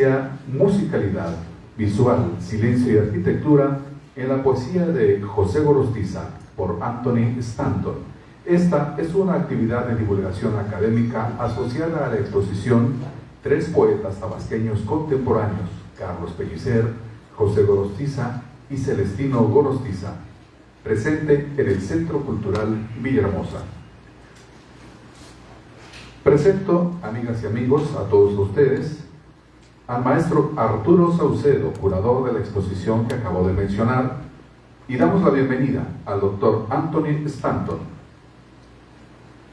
presencia musicalidad, visual, silencio y arquitectura en la poesía de José Gorostiza por Anthony Stanton. Esta es una actividad de divulgación académica asociada a la exposición Tres poetas tabasqueños contemporáneos, Carlos Pellicer, José Gorostiza y Celestino Gorostiza, presente en el Centro Cultural Villahermosa. Presento, amigas y amigos, a todos ustedes, al maestro Arturo Saucedo, curador de la exposición que acabo de mencionar, y damos la bienvenida al doctor Anthony Stanton,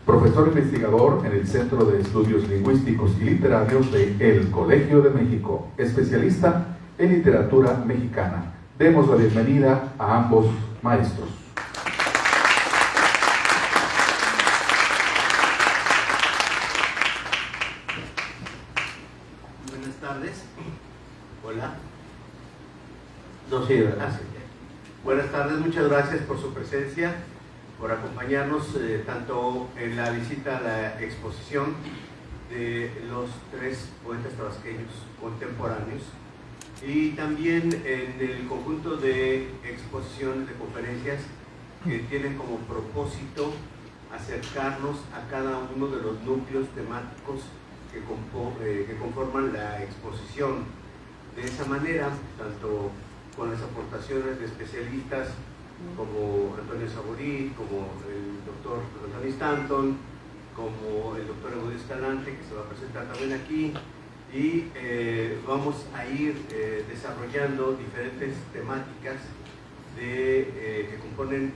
profesor investigador en el Centro de Estudios Lingüísticos y Literarios de El Colegio de México, especialista en literatura mexicana. Demos la bienvenida a ambos maestros. Buenas tardes. Hola. No, sí, ¿verdad? Sí. Buenas tardes, muchas gracias por su presencia, por acompañarnos tanto en la visita a la exposición de los tres poetas tabasqueños contemporáneos y también en el conjunto de exposiciones, de conferencias que tienen como propósito acercarnos a cada uno de los núcleos temáticos que conforman la exposición. De esa manera, tanto con las aportaciones de especialistas como Antonio Saborit, como el doctor Anthony Stanton, como el doctor Evodio Escalante, que se va a presentar también aquí, y vamos a ir desarrollando diferentes temáticas que componen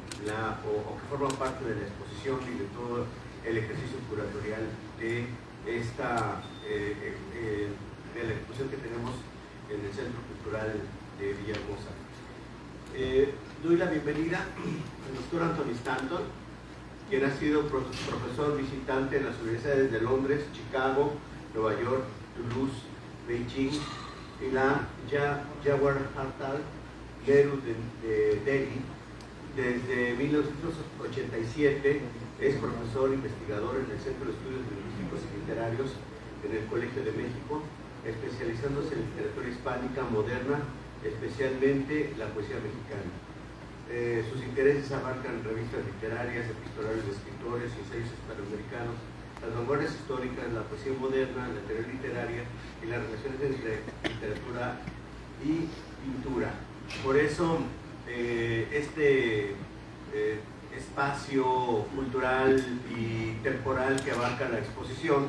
o que forman parte de la exposición y de todo el ejercicio curatorial de de la exposición que tenemos en el Centro Cultural de Villahermosa. Doy la bienvenida al doctor Anthony Stanton, quien ha sido profesor visitante en las universidades de Londres, Chicago, Nueva York, Toulouse, Beijing y la Jawaharlal Nehru de Delhi. Desde 1987 es profesor investigador en el Centro de Estudios Lingüísticos y Literarios en el Colegio de México, especializándose en literatura hispánica moderna, especialmente la poesía mexicana. Sus intereses abarcan revistas literarias, epistolarios de escritores, ensayos hispanoamericanos, las vanguardias históricas, la poesía moderna, la teoría literaria y las relaciones entre literatura y pintura. Por eso, este espacio cultural y temporal que abarca la exposición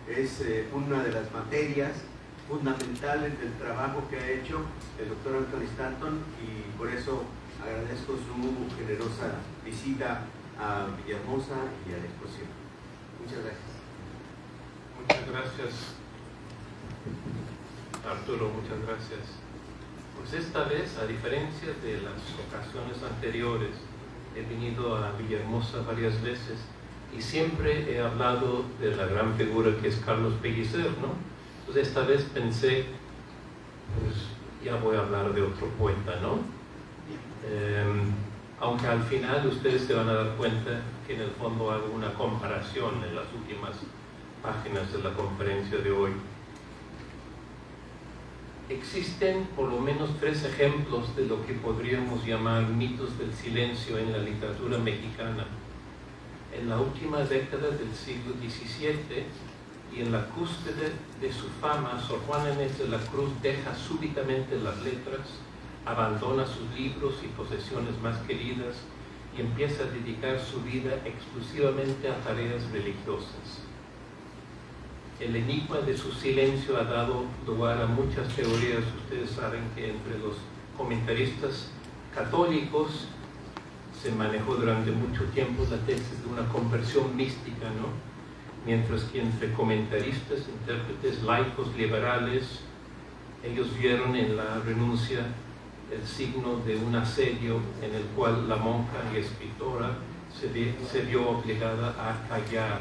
es una de las materias fundamentales del trabajo que ha hecho el doctor Anthony Stanton, y por eso agradezco su generosa visita a Villahermosa y a la exposición. Muchas gracias. Muchas gracias, Arturo, muchas gracias. Pues esta vez, a diferencia de las ocasiones anteriores, he venido a Villahermosa varias veces y siempre he hablado de la gran figura que es Carlos Pellicer, ¿no? Entonces esta vez pensé, pues ya voy a hablar de otro poeta, ¿no? Aunque al final ustedes se van a dar cuenta que en el fondo hago una comparación en las últimas páginas de la conferencia de hoy. Existen por lo menos tres ejemplos de lo que podríamos llamar mitos del silencio en la literatura mexicana. En la última década del siglo XVII y en la cúspide de su fama, Sor Juana Inés de la Cruz deja súbitamente las letras, abandona sus libros y posesiones más queridas y empieza a dedicar su vida exclusivamente a tareas religiosas. El enigma de su silencio ha dado lugar a muchas teorías. Ustedes saben que entre los comentaristas católicos se manejó durante mucho tiempo la tesis de una conversión mística, ¿no? Mientras que entre comentaristas, intérpretes laicos liberales, ellos vieron en la renuncia el signo de un asedio en el cual la monja y escritora se vio obligada a callar.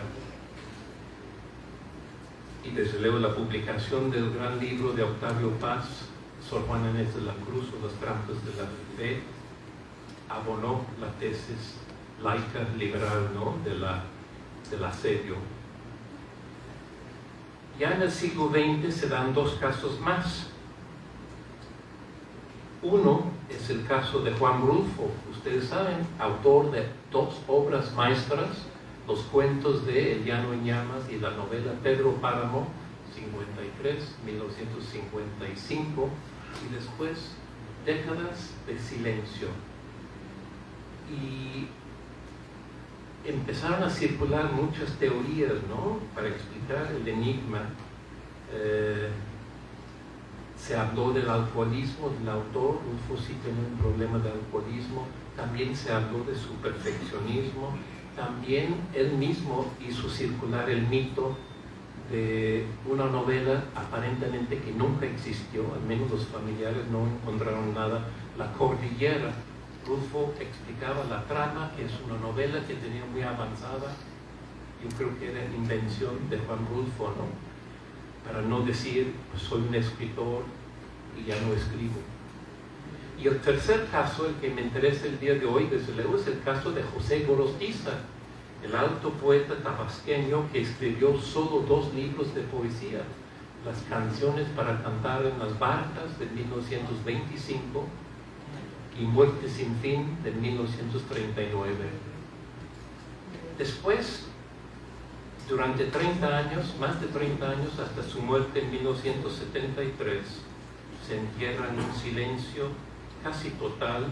Y desde luego la publicación del gran libro de Octavio Paz, Sor Juana Inés de la Cruz o las trampas de la fe, abonó la tesis laica liberal, ¿no? del asedio. Ya en el siglo XX se dan dos casos más. Uno es el caso de Juan Rulfo, ustedes saben, autor de dos obras maestras, los cuentos de El Llano en Llamas y la novela Pedro Páramo, 53, 1955, y después décadas de silencio. Y empezaron a circular muchas teorías, ¿no?, para explicar el enigma. Se habló del alcoholismo del autor. Rulfo sí tenía un problema de alcoholismo. También se habló de su perfeccionismo. También él mismo hizo circular el mito de una novela aparentemente que nunca existió, al menos los familiares no encontraron nada, La Cordillera. Rulfo explicaba la trama, que es una novela que tenía muy avanzada. Yo creo que era invención de Juan Rulfo, ¿no?, para no decir, pues soy un escritor y ya no escribo. Y el tercer caso, el que me interesa el día de hoy, desde luego, es el caso de José Gorostiza, el alto poeta tabasqueño que escribió solo 2 libros de poesía: Las canciones para cantar en las barcas, de 1925, y Muerte sin fin, de 1939. Después, durante 30 años, más de 30 años, hasta su muerte en 1973, se entierra en un silencio casi total,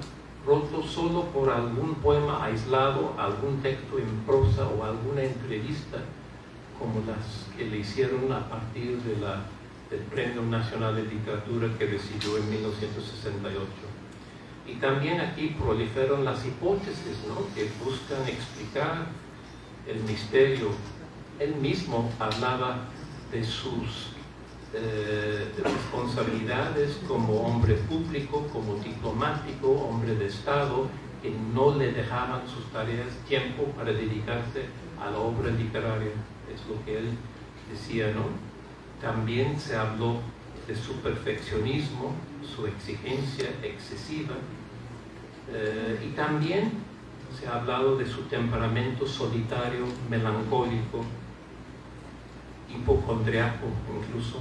roto solo por algún poema aislado, algún texto en prosa o alguna entrevista, como las que le hicieron a partir del Premio Nacional de Literatura que recibió en 1968. Y también aquí proliferan las hipótesis, ¿no?, que buscan explicar el misterio. Él mismo hablaba de sus responsabilidades como hombre público, como diplomático, hombre de Estado, que no le dejaban sus tareas tiempo para dedicarse a la obra literaria. Es lo que él decía, ¿no? También se habló de su perfeccionismo, su exigencia excesiva, y también se ha hablado de su temperamento solitario, melancólico, hipocondriaco incluso.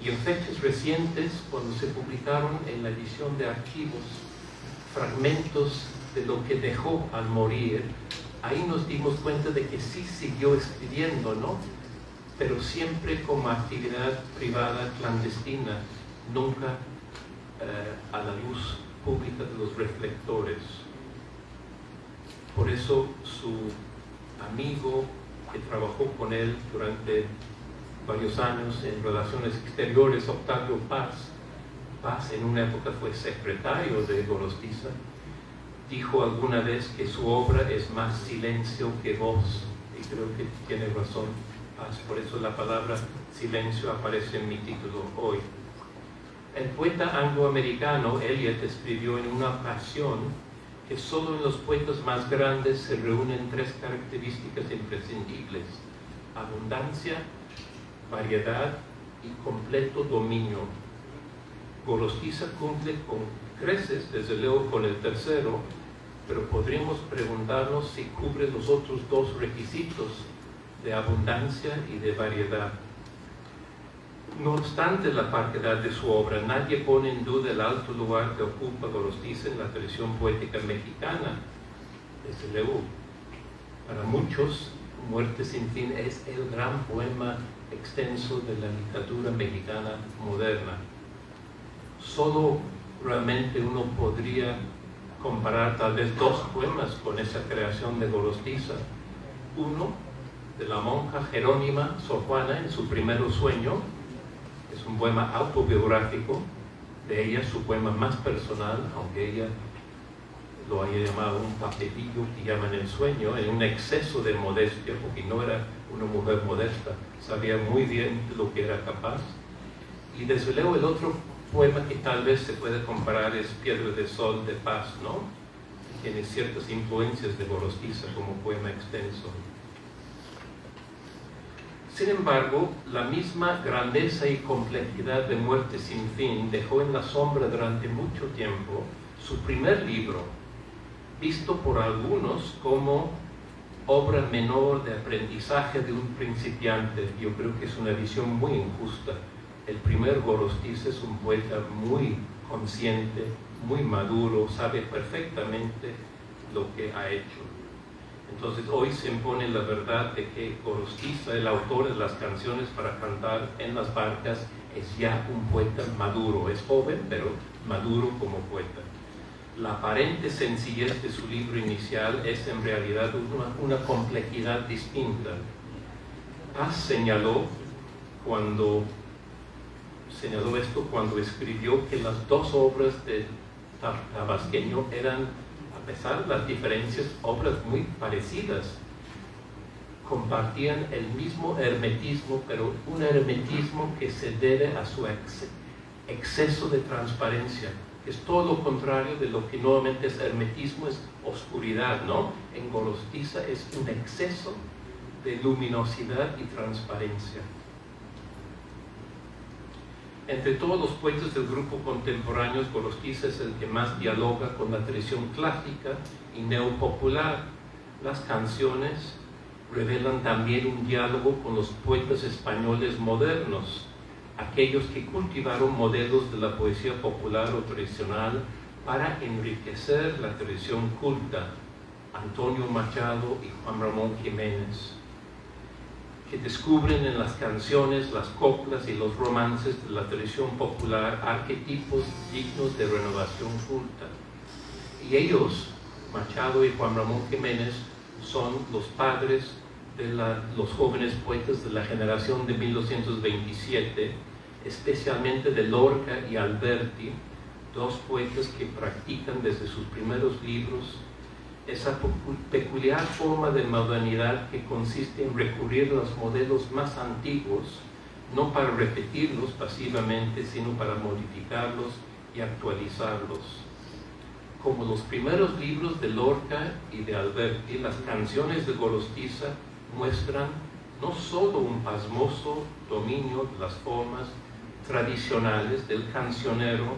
Y en fechas recientes, cuando se publicaron en la edición de archivos fragmentos de lo que dejó al morir, ahí nos dimos cuenta de que sí siguió escribiendo, ¿no?, pero siempre como actividad privada, clandestina, nunca a la luz pública de los reflectores. Por eso su amigo, que trabajó con él durante varios años en relaciones exteriores, Octavio Paz, en una época fue secretario de Gorostiza, dijo alguna vez que su obra es más silencio que voz, y creo que tiene razón Paz. Por eso la palabra silencio aparece en mi título hoy. El poeta angloamericano Eliot escribió en una ocasión que solo en los poetas más grandes se reúnen 3 características imprescindibles: abundancia, variedad y completo dominio. Gorostiza cumple con creces, desde luego, con el tercero, pero podríamos preguntarnos si cubre los otros 2 requisitos de abundancia y de variedad. No obstante la parquedad de su obra, nadie pone en duda el alto lugar que ocupa Gorostiza en la tradición poética mexicana. Desde luego, para muchos, Muerte sin fin es el gran poema extenso de la literatura mexicana moderna. Solo realmente uno podría comparar tal vez 2 poemas con esa creación de Gorostiza. Uno, de la monja Jerónima Sor Juana, en su Primer sueño. Es un poema autobiográfico de ella, su poema más personal, aunque ella lo haya llamado un papelillo que llaman El sueño, en un exceso de modestia, porque no era una mujer modesta, sabía muy bien de lo que era capaz. Y desde luego el otro poema que tal vez se puede comparar es Piedra de Sol de Paz, ¿no?, tiene ciertas influencias de Gorostiza como poema extenso. Sin embargo, la misma grandeza y complejidad de Muerte sin fin dejó en la sombra durante mucho tiempo su primer libro, visto por algunos como obra menor de aprendizaje de un principiante. Yo creo que es una visión muy injusta. El primer Gorostiza es un poeta muy consciente, muy maduro, sabe perfectamente lo que ha hecho. Entonces hoy se impone la verdad de que Gorostiza, el autor de las canciones para cantar en las barcas, es ya un poeta maduro. Es joven, pero maduro como poeta. La aparente sencillez de su libro inicial es en realidad una complejidad distinta. Paz señaló esto cuando escribió que las dos obras de Tabasqueño eran, a pesar de las diferencias, obras muy parecidas. Compartían el mismo hermetismo, pero un hermetismo que se debe a su exceso de transparencia. Es todo lo contrario de lo que normalmente es hermetismo, es oscuridad, ¿no? En Gorostiza es un exceso de luminosidad y transparencia. Entre todos los poetas del grupo contemporáneo, Gorostiza es el que más dialoga con la tradición clásica y neopopular. Las canciones revelan también un diálogo con los poetas españoles modernos, aquellos que cultivaron modelos de la poesía popular o tradicional para enriquecer la tradición culta, Antonio Machado y Juan Ramón Jiménez, que descubren en las canciones, las coplas y los romances de la tradición popular arquetipos dignos de renovación culta. Y ellos, Machado y Juan Ramón Jiménez, son los padres de los jóvenes poetas de la generación de 1927, especialmente de Lorca y Alberti, dos poetas que practican desde sus primeros libros esa peculiar forma de modernidad que consiste en recurrir a los modelos más antiguos, no para repetirlos pasivamente, sino para modificarlos y actualizarlos. Como los primeros libros de Lorca y de Alberti, las canciones de Gorostiza muestran no solo un pasmoso dominio de las formas tradicionales del cancionero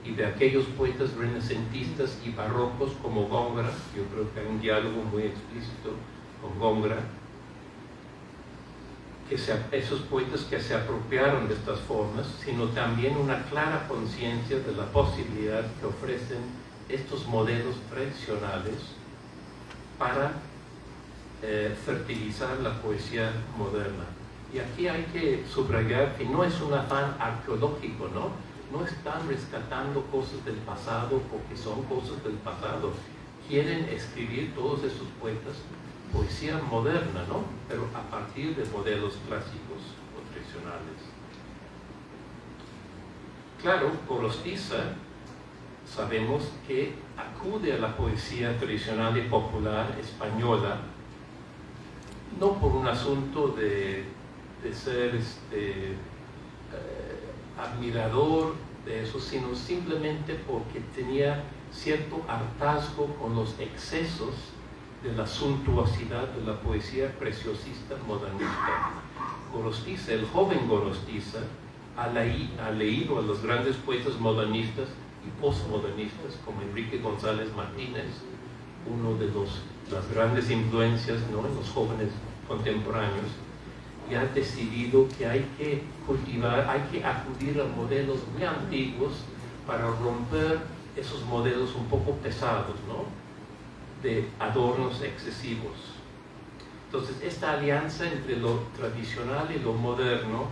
y de aquellos poetas renacentistas y barrocos como Góngora. Yo creo que hay un diálogo muy explícito con Góngora, esos poetas que se apropiaron de estas formas, sino también una clara conciencia de la posibilidad que ofrecen estos modelos tradicionales para fertilizar la poesía moderna. Y aquí hay que subrayar que no es un afán arqueológico, ¿no? No están rescatando cosas del pasado porque son cosas del pasado. Quieren escribir todos esos poetas poesía moderna, ¿no? Pero a partir de modelos clásicos o tradicionales. Claro, Gorostiza sabemos que acude a la poesía tradicional y popular española no por un asunto de ser admirador de eso, sino simplemente porque tenía cierto hartazgo con los excesos de la suntuosidad de la poesía preciosista modernista. Gorostiza, el joven Gorostiza, ha leído a los grandes poetas modernistas y postmodernistas como Enrique González Martínez, uno de las grandes influencias, ¿no?, en los jóvenes contemporáneos, y ha decidido que hay que cultivar, hay que acudir a modelos muy antiguos para romper esos modelos un poco pesados, ¿no?, de adornos excesivos. Entonces, esta alianza entre lo tradicional y lo moderno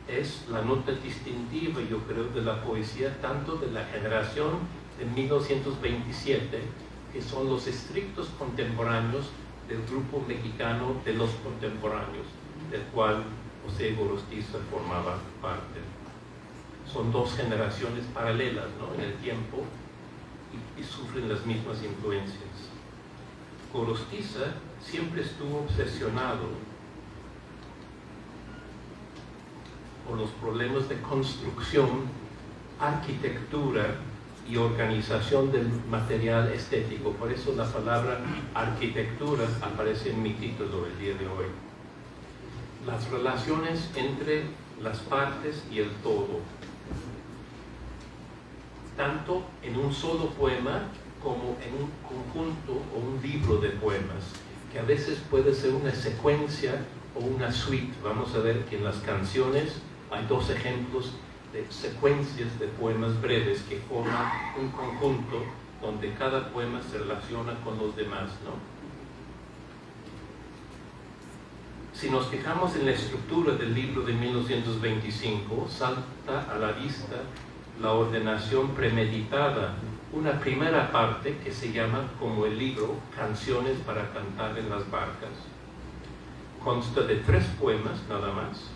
es la nota distintiva, yo creo, de la poesía, tanto de la generación de 1927, que son los estrictos contemporáneos del grupo mexicano de los contemporáneos, del cual José Gorostiza formaba parte. Son dos generaciones paralelas, ¿no?, en el tiempo, y sufren las mismas influencias. Gorostiza siempre estuvo obsesionado por los problemas de construcción, arquitectura y organización del material estético. Por eso la palabra arquitectura aparece en mi título el día de hoy. Las relaciones entre las partes y el todo, tanto en un solo poema como en un conjunto o un libro de poemas. que a veces puede ser una secuencia o una suite. Vamos a ver que en las canciones hay dos ejemplos de secuencias de poemas breves que forman un conjunto donde cada poema se relaciona con los demás, ¿no? Si nos fijamos en la estructura del libro de 1925, salta a la vista la ordenación premeditada. Una primera parte que se llama, como el libro, Canciones para cantar en las barcas. Consta de 3 poemas nada más.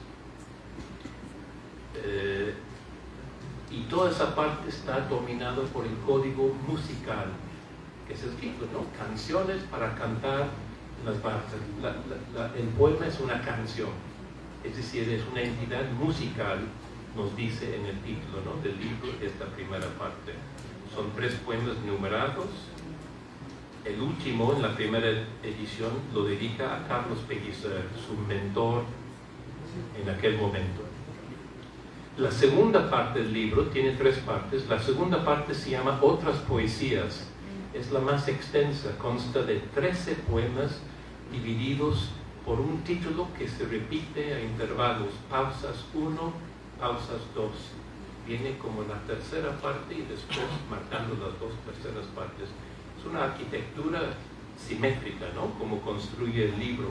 Y toda esa parte está dominada por el código musical, que es el título, ¿no? Canciones para cantar en las barcas. El poema es una canción, es decir, es una entidad musical, nos dice en el título, ¿no?, del libro, esta primera parte. Son 3 poemas numerados. El último, en la primera edición, lo dedica a Carlos Pellicer, su mentor en aquel momento. La segunda parte del libro tiene 3 partes. La segunda parte se llama Otras Poesías. Es la más extensa, consta de 13 poemas divididos por un título que se repite a intervalos, pausas 1, pausas 2. Viene como la tercera parte y después marcando las 2 terceras partes. Es una arquitectura simétrica, ¿no?, como construye el libro.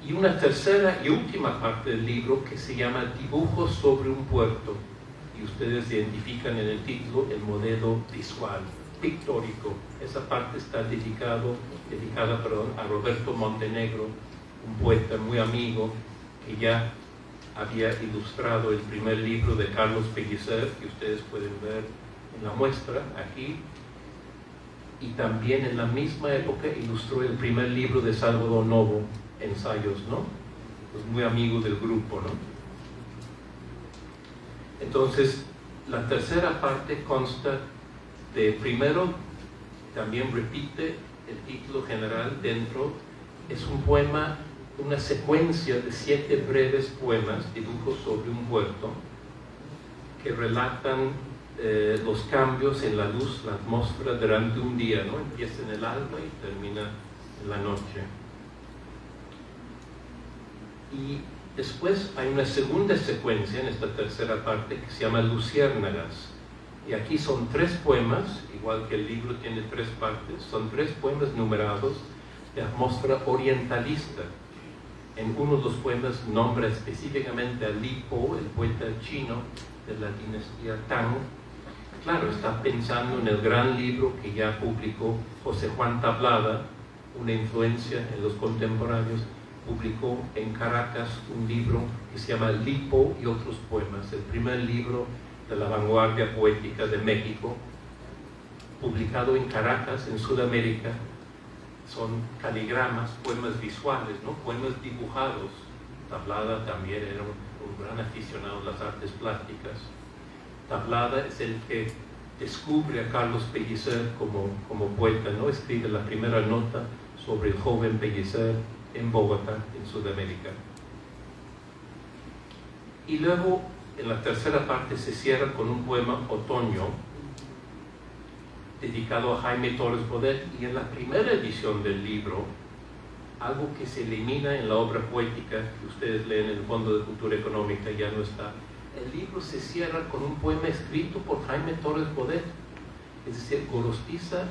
Y una tercera y última parte del libro que se llama Dibujos sobre un puerto. Y ustedes identifican en el título el modelo visual, pictórico. Esa parte está dedicada a Roberto Montenegro, un poeta muy amigo que ya había ilustrado el primer libro de Carlos Pellicer, que ustedes pueden ver en la muestra aquí, y también en la misma época ilustró el primer libro de Salvador Novo, Ensayos, ¿no? Pues muy amigo del grupo, ¿no? Entonces, la tercera parte consta de, primero, también repite el título general dentro, es un poema, una secuencia de 7 breves poemas, Dibujos sobre un puerto, que relatan los cambios en la luz, la atmósfera durante un día, ¿no? Empieza en el alba y termina en la noche. Y después hay una segunda secuencia en esta tercera parte que se llama Luciérnagas. Y aquí son 3 poemas, igual que el libro tiene 3 partes, son 3 poemas numerados de atmósfera orientalista. En uno de los poemas nombra específicamente a Li Po, el poeta chino de la dinastía Tang. Claro, está pensando en el gran libro que ya publicó José Juan Tablada, una influencia en los contemporáneos. Publicó en Caracas un libro que se llama Li Po y otros poemas, el primer libro de la vanguardia poética de México, publicado en Caracas, en Sudamérica. Son caligramas, poemas visuales, ¿no?, poemas dibujados. Tablada también era un gran aficionado a las artes plásticas. Tablada es el que descubre a Carlos Pellicer como poeta, ¿no? Escribe la primera nota sobre el joven Pellicer en Bogotá, en Sudamérica. Y luego, en la tercera parte, se cierra con un poema, Otoño, dedicado a Jaime Torres Bodet. Y en la primera edición del libro, algo que se elimina en la obra poética, que ustedes leen en el Fondo de Cultura Económica, ya no está. El libro se cierra con un poema escrito por Jaime Torres Bodet, es decir, Gorostiza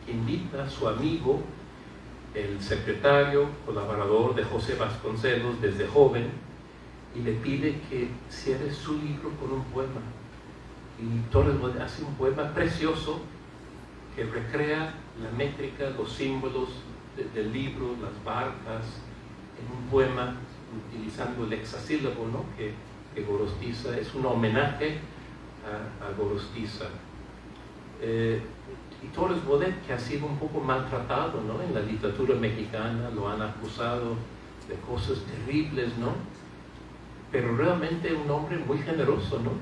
invita a su amigo, el secretario, colaborador de José Vasconcelos desde joven, y le pide que cierre su libro con un poema. Y Torres Bodet hace un poema precioso que recrea la métrica, los símbolos del libro, las barcas, en un poema utilizando el hexasílabo, ¿no?, que Gorostiza, es un homenaje a Gorostiza. Y Torres Bodet, que ha sido un poco maltratado, ¿no?, en la literatura mexicana, lo han acusado de cosas terribles, ¿no?, pero realmente un hombre muy generoso, ¿no?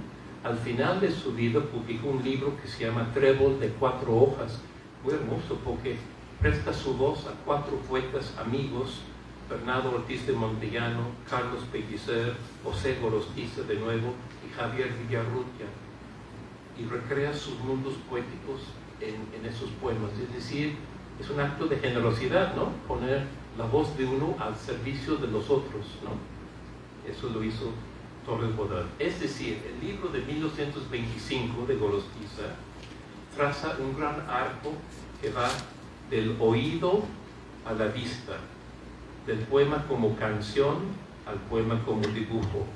Al final de su vida publicó un libro que se llama Trébol de 4 hojas, muy hermoso porque presta su voz a 4 poetas amigos, Bernardo Ortiz de Montellano, Carlos Pellicer, José Gorostiza de nuevo y Javier Villarrutia, y recrea sus mundos poéticos en esos poemas. Es decir, Es un acto de generosidad, ¿no? Poner la voz de uno al servicio de los otros, ¿no? Eso lo hizo Torres Bodet. Es decir, el libro de 1925 de Gorostiza traza un gran arco que va del oído a la vista, del poema como canción al poema como dibujo.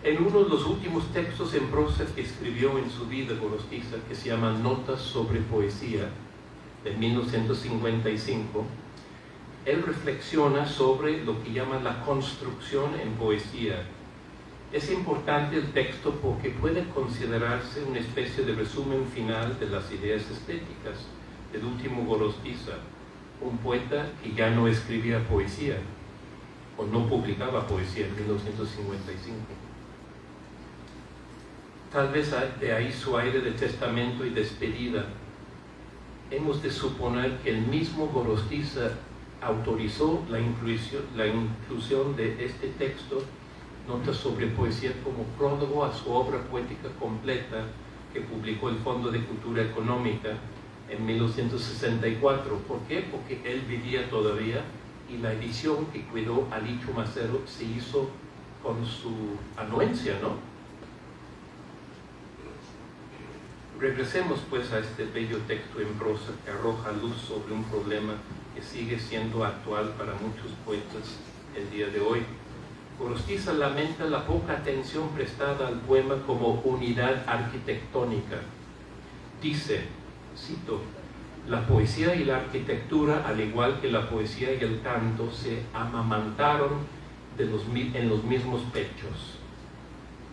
En uno de los últimos textos en prosa que escribió en su vida Gorostiza, que se llama Notas sobre Poesía, de 1955, él reflexiona sobre lo que llama la construcción en poesía. Es importante el texto porque puede considerarse una especie de resumen final de las ideas estéticas del último Gorostiza, un poeta que ya no escribía poesía o no publicaba poesía en 1955. Tal vez de ahí su aire de testamento y despedida. Hemos de suponer que el mismo Gorostiza autorizó la inclusión de este texto, Notas sobre Poesía, como prólogo a su obra poética completa que publicó el Fondo de Cultura Económica en 1964. ¿Por qué? Porque él vivía todavía y la edición que cuidó Alicho Macero se hizo con su anuencia, ¿no? Regresemos pues a este bello texto en prosa que arroja luz sobre un problema que sigue siendo actual para muchos poetas el día de hoy. Gorostiza lamenta la poca atención prestada al poema como unidad arquitectónica. Dice, cito, la poesía y la arquitectura, al igual que la poesía y el canto, se amamantaron en los mismos pechos.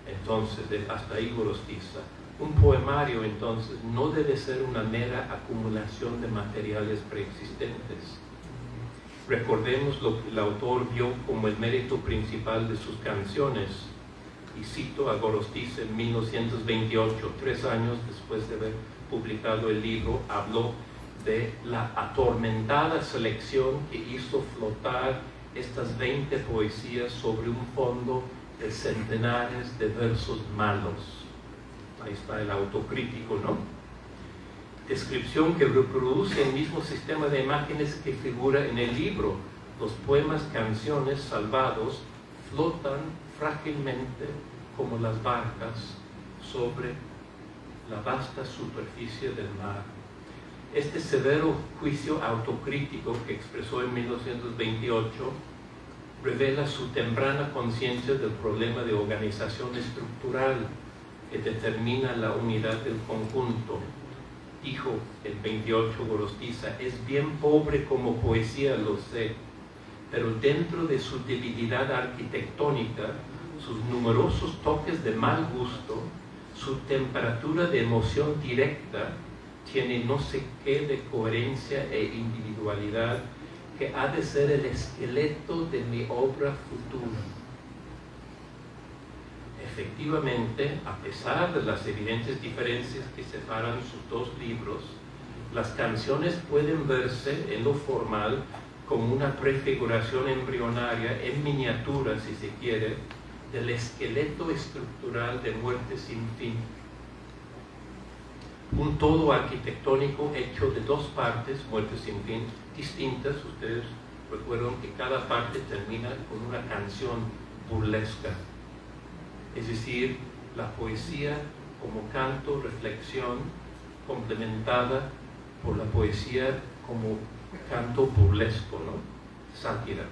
Entonces, hasta ahí Gorostiza. Un poemario, entonces, no debe ser una mera acumulación de materiales preexistentes. Recordemos lo que el autor vio como el mérito principal de sus canciones, y cito a Gorostiza en 1928, 3 años después de haber publicado el libro, habló de la atormentada selección que hizo flotar estas 20 poesías sobre un fondo de centenares de versos malos. Ahí está el autocrítico, ¿no? Descripción que reproduce el mismo sistema de imágenes que figura en el libro. Los poemas, canciones salvados flotan frágilmente como las barcas sobre la vasta superficie del mar. Este severo juicio autocrítico que expresó en 1928 revela su temprana conciencia del problema de organización estructural que determina la unidad del conjunto. Dijo el 28 Gorostiza, es bien pobre como poesía, lo sé, pero dentro de su debilidad arquitectónica, sus numerosos toques de mal gusto, su temperatura de emoción directa, tiene no sé qué de coherencia e individualidad que ha de ser el esqueleto de mi obra futura. Efectivamente, a pesar de las evidentes diferencias que separan sus dos libros, las canciones pueden verse en lo formal como una prefiguración embrionaria en miniatura, si se quiere, del esqueleto estructural de Muerte sin fin. Un todo arquitectónico hecho de dos partes, Muerte sin fin, distintas. Ustedes recuerdan que cada parte termina con una canción burlesca. Es decir, la poesía como canto, reflexión, complementada por la poesía como canto burlesco, ¿no? Sátira.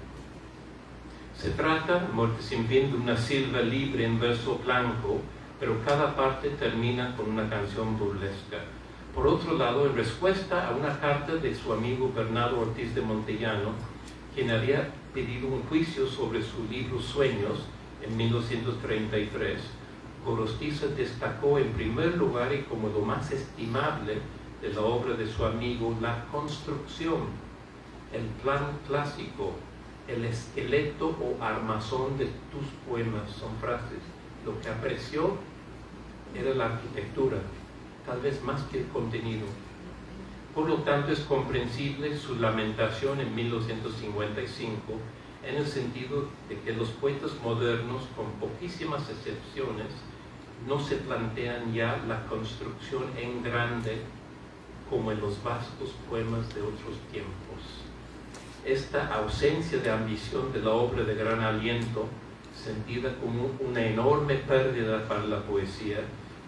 Se trata, Muerte sin fin, de una silva libre en verso blanco, pero cada parte termina con una canción burlesca. Por otro lado, en respuesta a una carta de su amigo Bernardo Ortiz de Montellano, quien había pedido un juicio sobre su libro Sueños, en 1933, Gorostiza destacó en primer lugar y como lo más estimable de la obra de su amigo la construcción, el plan clásico, el esqueleto o armazón de tus poemas. Son frases. Lo que apreció era la arquitectura, tal vez más que el contenido. Por lo tanto, es comprensible su lamentación en 1955 en el sentido de que los poetas modernos, con poquísimas excepciones, no se plantean ya la construcción en grande como en los vastos poemas de otros tiempos. Esta ausencia de ambición de la obra de gran aliento, sentida como una enorme pérdida para la poesía,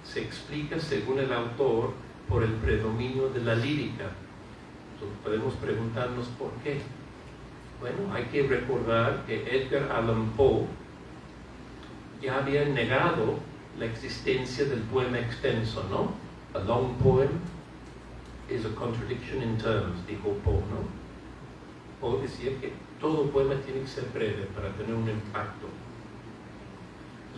se explica, según el autor, por el predominio de la lírica. Entonces podemos preguntarnos por qué. Bueno, hay que recordar que Edgar Allan Poe ya había negado la existencia del poema extenso, ¿no? A long poem is a contradiction in terms, dijo Poe, ¿no? Poe decía que todo poema tiene que ser breve para tener un impacto.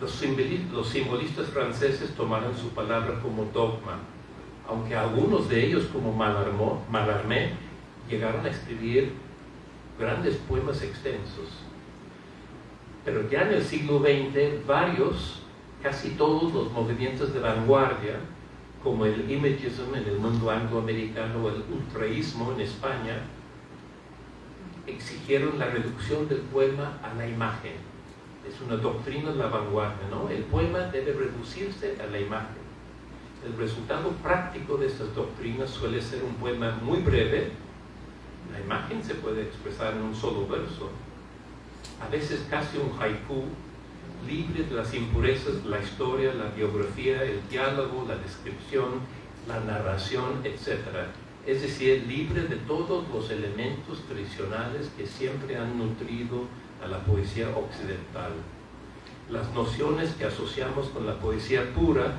Los simbolistas franceses tomaron su palabra como dogma, aunque algunos de ellos, como Mallarmé, llegaron a escribir grandes poemas extensos. Pero ya en el siglo XX, casi todos los movimientos de vanguardia, como el imagism en el mundo angloamericano o el ultraísmo en España, exigieron la reducción del poema a la imagen. Es una doctrina de la vanguardia, ¿no? El poema debe reducirse a la imagen. El resultado práctico de estas doctrinas suele ser un poema muy breve. La imagen se puede expresar en un solo verso, a veces casi un haiku, libre de las impurezas de la historia, la biografía, el diálogo, la descripción, la narración, etc. Es decir, libre de todos los elementos tradicionales que siempre han nutrido a la poesía occidental. Las nociones que asociamos con la poesía pura,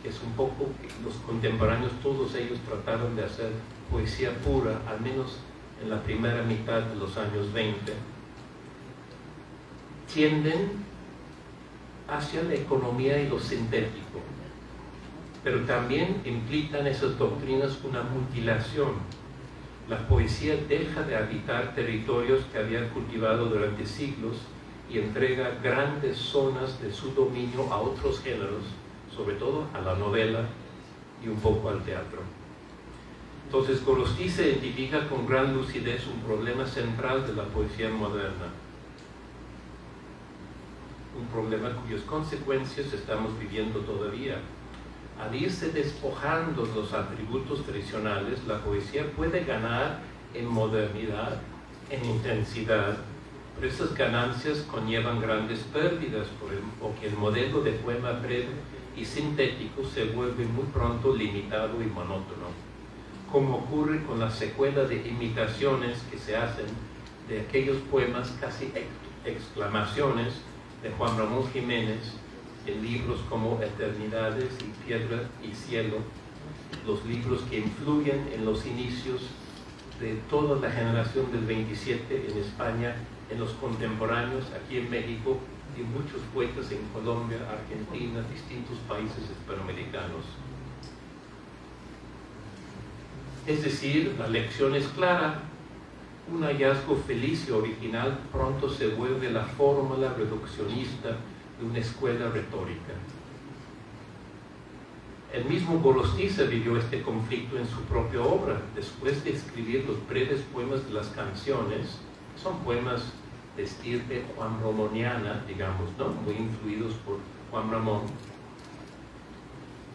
es un poco que los contemporáneos, todos ellos trataron de hacer poesía pura, al menos en la primera mitad de los años 20, tienden hacia la economía y lo sintético, pero también implican esas doctrinas una mutilación. La poesía deja de habitar territorios que había cultivado durante siglos y entrega grandes zonas de su dominio a otros géneros, sobre todo a la novela y un poco al teatro. Entonces, Gorostiza identifica con gran lucidez un problema central de la poesía moderna, un problema cuyas consecuencias estamos viviendo todavía. Al irse despojando los atributos tradicionales, la poesía puede ganar en modernidad, en intensidad, pero esas ganancias conllevan grandes pérdidas porque el modelo de poema breve y sintético se vuelve muy pronto limitado y monótono, como ocurre con la secuela de imitaciones que se hacen de aquellos poemas casi exclamaciones de Juan Ramón Jiménez en libros como Eternidades y Piedra y Cielo, los libros que influyen en los inicios de toda la generación del 27 en España, en los contemporáneos aquí en México y muchos poetas en Colombia, Argentina, distintos países hispanoamericanos. Es decir, la lección es clara: un hallazgo feliz y original pronto se vuelve la fórmula reduccionista de una escuela retórica. El mismo Gorostiza vivió este conflicto en su propia obra. Después de escribir los breves poemas de las canciones, son poemas de estirpe Juan Ramoniana, digamos, ¿no? Muy influidos por Juan Ramón,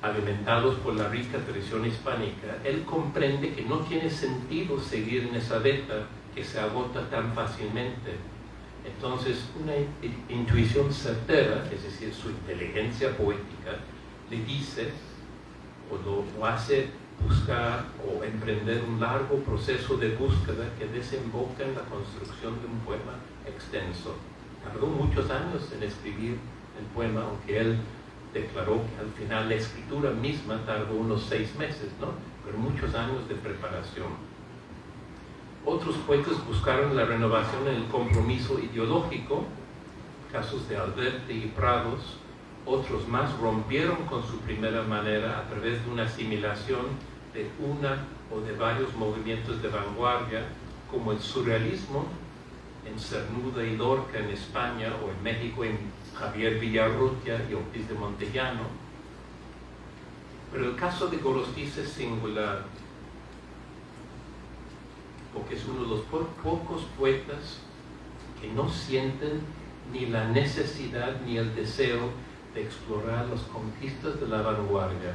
alimentados por la rica tradición hispánica. Él comprende que no tiene sentido seguir en esa veta que se agota tan fácilmente. Entonces, una intuición certera, es decir, su inteligencia poética, le dice o lo hace buscar o emprender un largo proceso de búsqueda que desemboca en la construcción de un poema extenso. Tardó muchos años en escribir el poema, aunque él declaró que al final la escritura misma tardó unos 6 meses, ¿no? Pero muchos años de preparación. Otros poetas buscaron la renovación en el compromiso ideológico, casos de Alberti y Prados. Otros más rompieron con su primera manera a través de una asimilación de una o de varios movimientos de vanguardia, como el surrealismo en Cernuda y Lorca en España, o en México en Javier Villarrutia y Ortiz de Montellano. Pero el caso de Gorostiza es singular, porque es uno de los pocos poetas que no sienten ni la necesidad ni el deseo de explorar las conquistas de la vanguardia.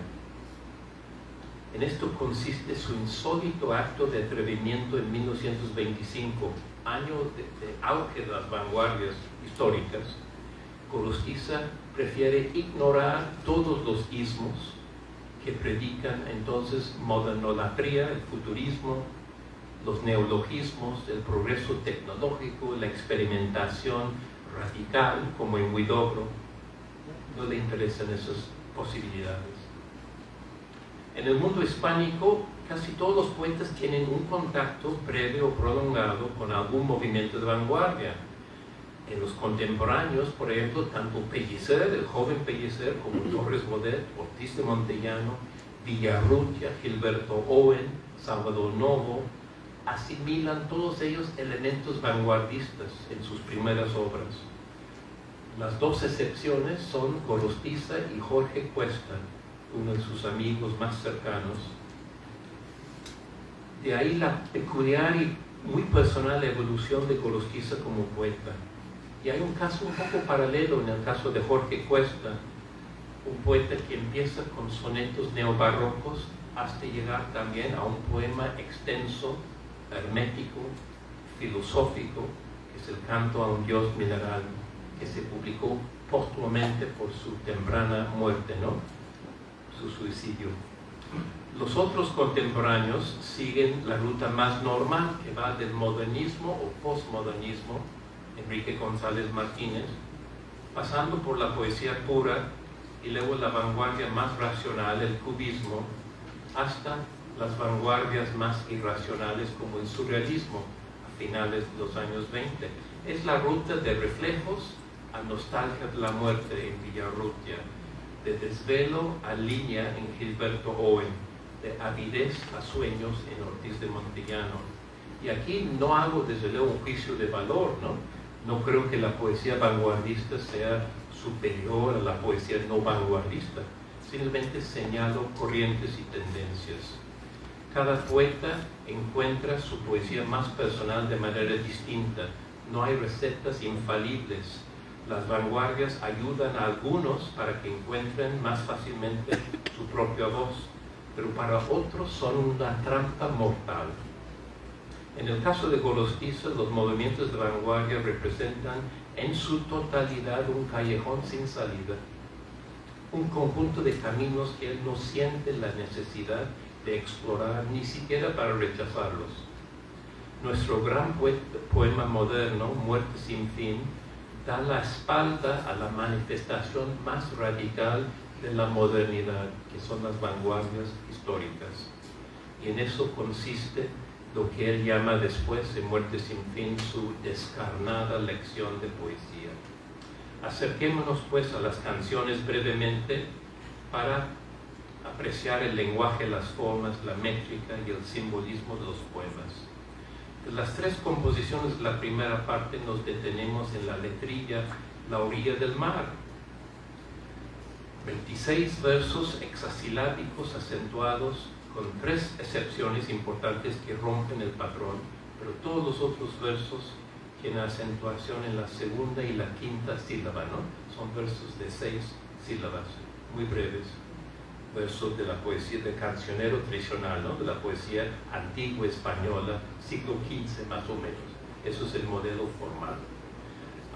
En esto consiste su insólito acto de atrevimiento en 1925, año de auge de las vanguardias históricas. Gorostiza prefiere ignorar todos los ismos que predican entonces modernolatría, el futurismo, los neologismos, el progreso tecnológico, la experimentación radical, como en Huidobro. No le interesan esas posibilidades. En el mundo hispánico, casi todos los poetas tienen un contacto breve o prolongado con algún movimiento de vanguardia. En los contemporáneos, por ejemplo, tanto Pellicer, el joven Pellicer, como Torres Bodet, Ortiz de Montellano, Villarrutia, Gilberto Owen, Salvador Novo, asimilan todos ellos elementos vanguardistas en sus primeras obras. Las dos excepciones son Gorostiza y Jorge Cuesta, uno de sus amigos más cercanos. De ahí la peculiar y muy personal evolución de Gorostiza como poeta. Y hay un caso un poco paralelo en el caso de Jorge Cuesta, un poeta que empieza con sonetos neobarrocos hasta llegar también a un poema extenso, hermético, filosófico, que es el Canto a un Dios Mineral, que se publicó póstumamente por su temprana muerte, ¿no? Su suicidio. Los otros contemporáneos siguen la ruta más normal, que va del modernismo o postmodernismo, Enrique González Martínez, pasando por la poesía pura y luego la vanguardia más racional, el cubismo, hasta las vanguardias más irracionales como el surrealismo a finales de los años 20. Es la ruta de Reflejos a Nostalgia de la Muerte en Villarrutia, de Desvelo a Línea en Gilberto Owen, de Avidez a Sueños en Ortiz de Montellano. Y aquí no hago desde luego un juicio de valor, ¿no? No creo que la poesía vanguardista sea superior a la poesía no vanguardista. Simplemente señalo corrientes y tendencias. Cada poeta encuentra su poesía más personal de manera distinta. No hay recetas infalibles. Las vanguardias ayudan a algunos para que encuentren más fácilmente su propia voz, pero para otros son una trampa mortal. En el caso de Gorostiza, los movimientos de vanguardia representan en su totalidad un callejón sin salida, un conjunto de caminos que él no siente la necesidad de explorar, ni siquiera para rechazarlos. Nuestro gran poema moderno, Muerte sin fin, da la espalda a la manifestación más radical de la modernidad, que son las vanguardias históricas. Y en eso consiste lo que él llama después de Muerte sin fin su descarnada lección de poesía. Acerquémonos pues a las canciones brevemente para apreciar el lenguaje, las formas, la métrica y el simbolismo de los poemas. De las tres composiciones de la primera parte nos detenemos en la letrilla La orilla del mar. 26 versos hexasilábicos acentuados con tres excepciones importantes que rompen el patrón, pero todos los otros versos tienen acentuación en la segunda y la quinta sílaba, ¿no? Son versos de 6 sílabas, muy breves. Versos de la poesía de cancionero tradicional, ¿no? De la poesía antigua española, siglo XV más o menos. Eso es el modelo formal.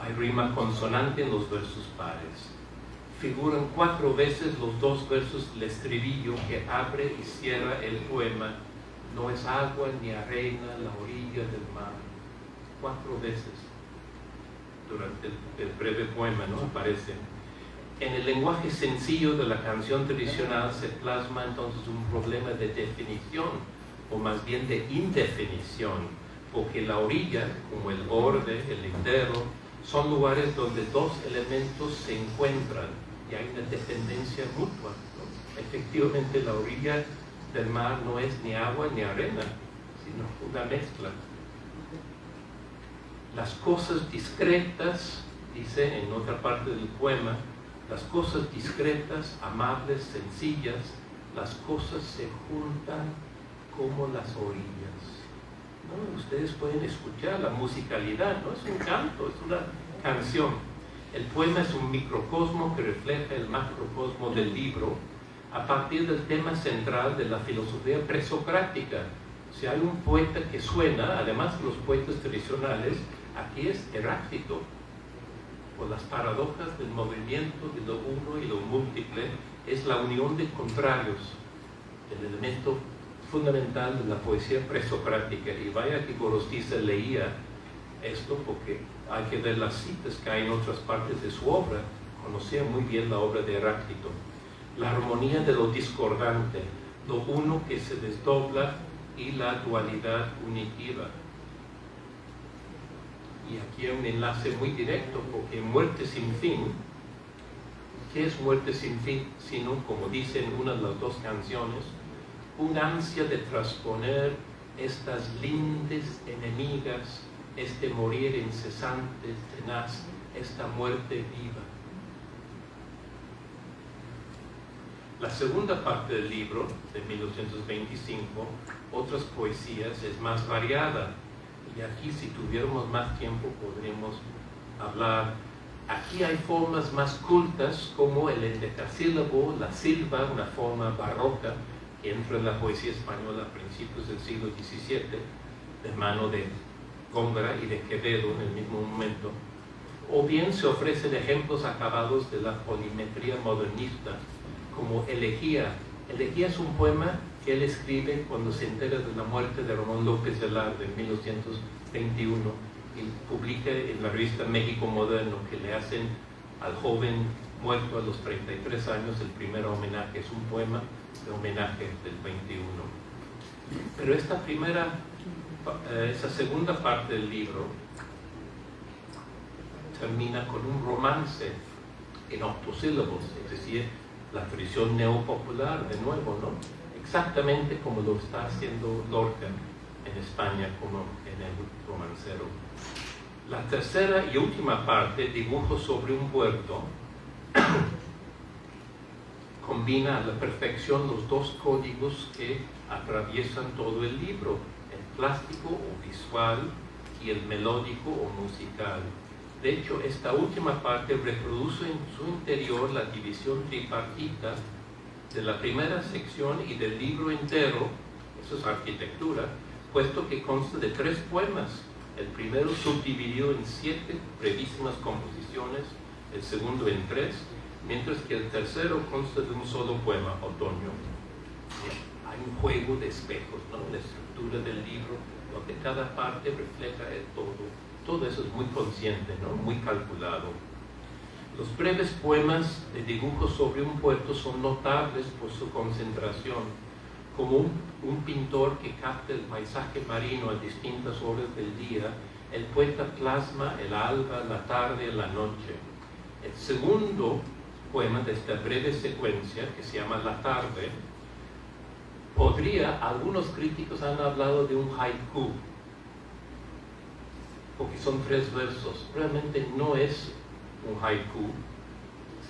Hay rima consonante en los versos pares. Figuran 4 veces los 2 versos del estribillo que abre y cierra el poema. No es agua ni arena la orilla del mar. 4 veces durante el breve poema, ¿no? Aparece. En el lenguaje sencillo de la canción tradicional se plasma entonces un problema de definición, o más bien de indefinición, porque la orilla, como el borde, el lindero, son lugares donde 2 elementos se encuentran y hay una dependencia mutua, ¿no? Efectivamente, la orilla del mar no es ni agua ni arena, sino una mezcla. Las cosas discretas, dice en otra parte del poema, las cosas discretas, amables, sencillas, las cosas se juntan como las orillas, ¿no? Ustedes pueden escuchar la musicalidad, no es un canto, es una canción. El poema es un microcosmo que refleja el macrocosmo del libro. a partir del tema central de la filosofía presocrática. Si hay un poeta que suena, además de los poetas tradicionales, aquí es Heráclito, por las paradojas del movimiento de lo uno y lo múltiple, es la unión de contrarios, el elemento fundamental de la poesía presocrática. Y vaya que Gorostiza leía esto, porque hay que ver las citas que hay en otras partes de su obra. Conocía muy bien la obra de Heráclito. La armonía de lo discordante, lo uno que se desdobla y la dualidad unitiva. Y aquí hay un enlace muy directo, porque Muerte sin fin, ¿qué es Muerte sin fin? Sino, como dicen una de las dos canciones, un ansia de trasponer estas lindes enemigas, este morir incesante, tenaz, esta muerte viva. La segunda parte del libro, de 1925, Otras poesías, es más variada. Y aquí, si tuviéramos más tiempo, podríamos hablar. Aquí hay formas más cultas, como el endecasílabo, la silva, una forma barroca que entra en la poesía española a principios del siglo XVII, de mano de Góngora y de Quevedo en el mismo momento. O bien se ofrecen ejemplos acabados de la polimetría modernista, como Elegía. Elegía es un poema que él escribe cuando se entera de la muerte de Ramón López Velarde en 1921 y publica en la revista México Moderno, que le hacen al joven muerto a los 33 años el primer homenaje. Es un poema de homenaje del 21. Pero esa segunda parte del libro termina con un romance en octosílabos, es decir, la tradición neopopular de nuevo, ¿no? Exactamente como lo está haciendo Lorca en España, como en el romancero. La tercera y última parte, Dibujos sobre un huerto, combina a la perfección los dos códigos que atraviesan todo el libro, el plástico o visual y el melódico o musical. De hecho, esta última parte reproduce en su interior la división tripartita de la primera sección y del libro entero. Eso es arquitectura, puesto que consta de 3 poemas. El primero subdividido en 7 brevísimas composiciones, el segundo en 3, mientras que el tercero consta de un solo poema, Otoño. Hay un juego de espejos, ¿no? La estructura del libro, donde cada parte refleja el todo. Todo eso es muy consciente, ¿no? Muy calculado. Los breves poemas de Dibujos sobre un puerto son notables por su concentración, como un pintor que capta el paisaje marino a distintas horas del día. El poeta plasma el alba, la tarde, la noche. El segundo poema de esta breve secuencia, que se llama La tarde, algunos críticos han hablado de un haiku, porque son 3 versos. Realmente no es un haiku,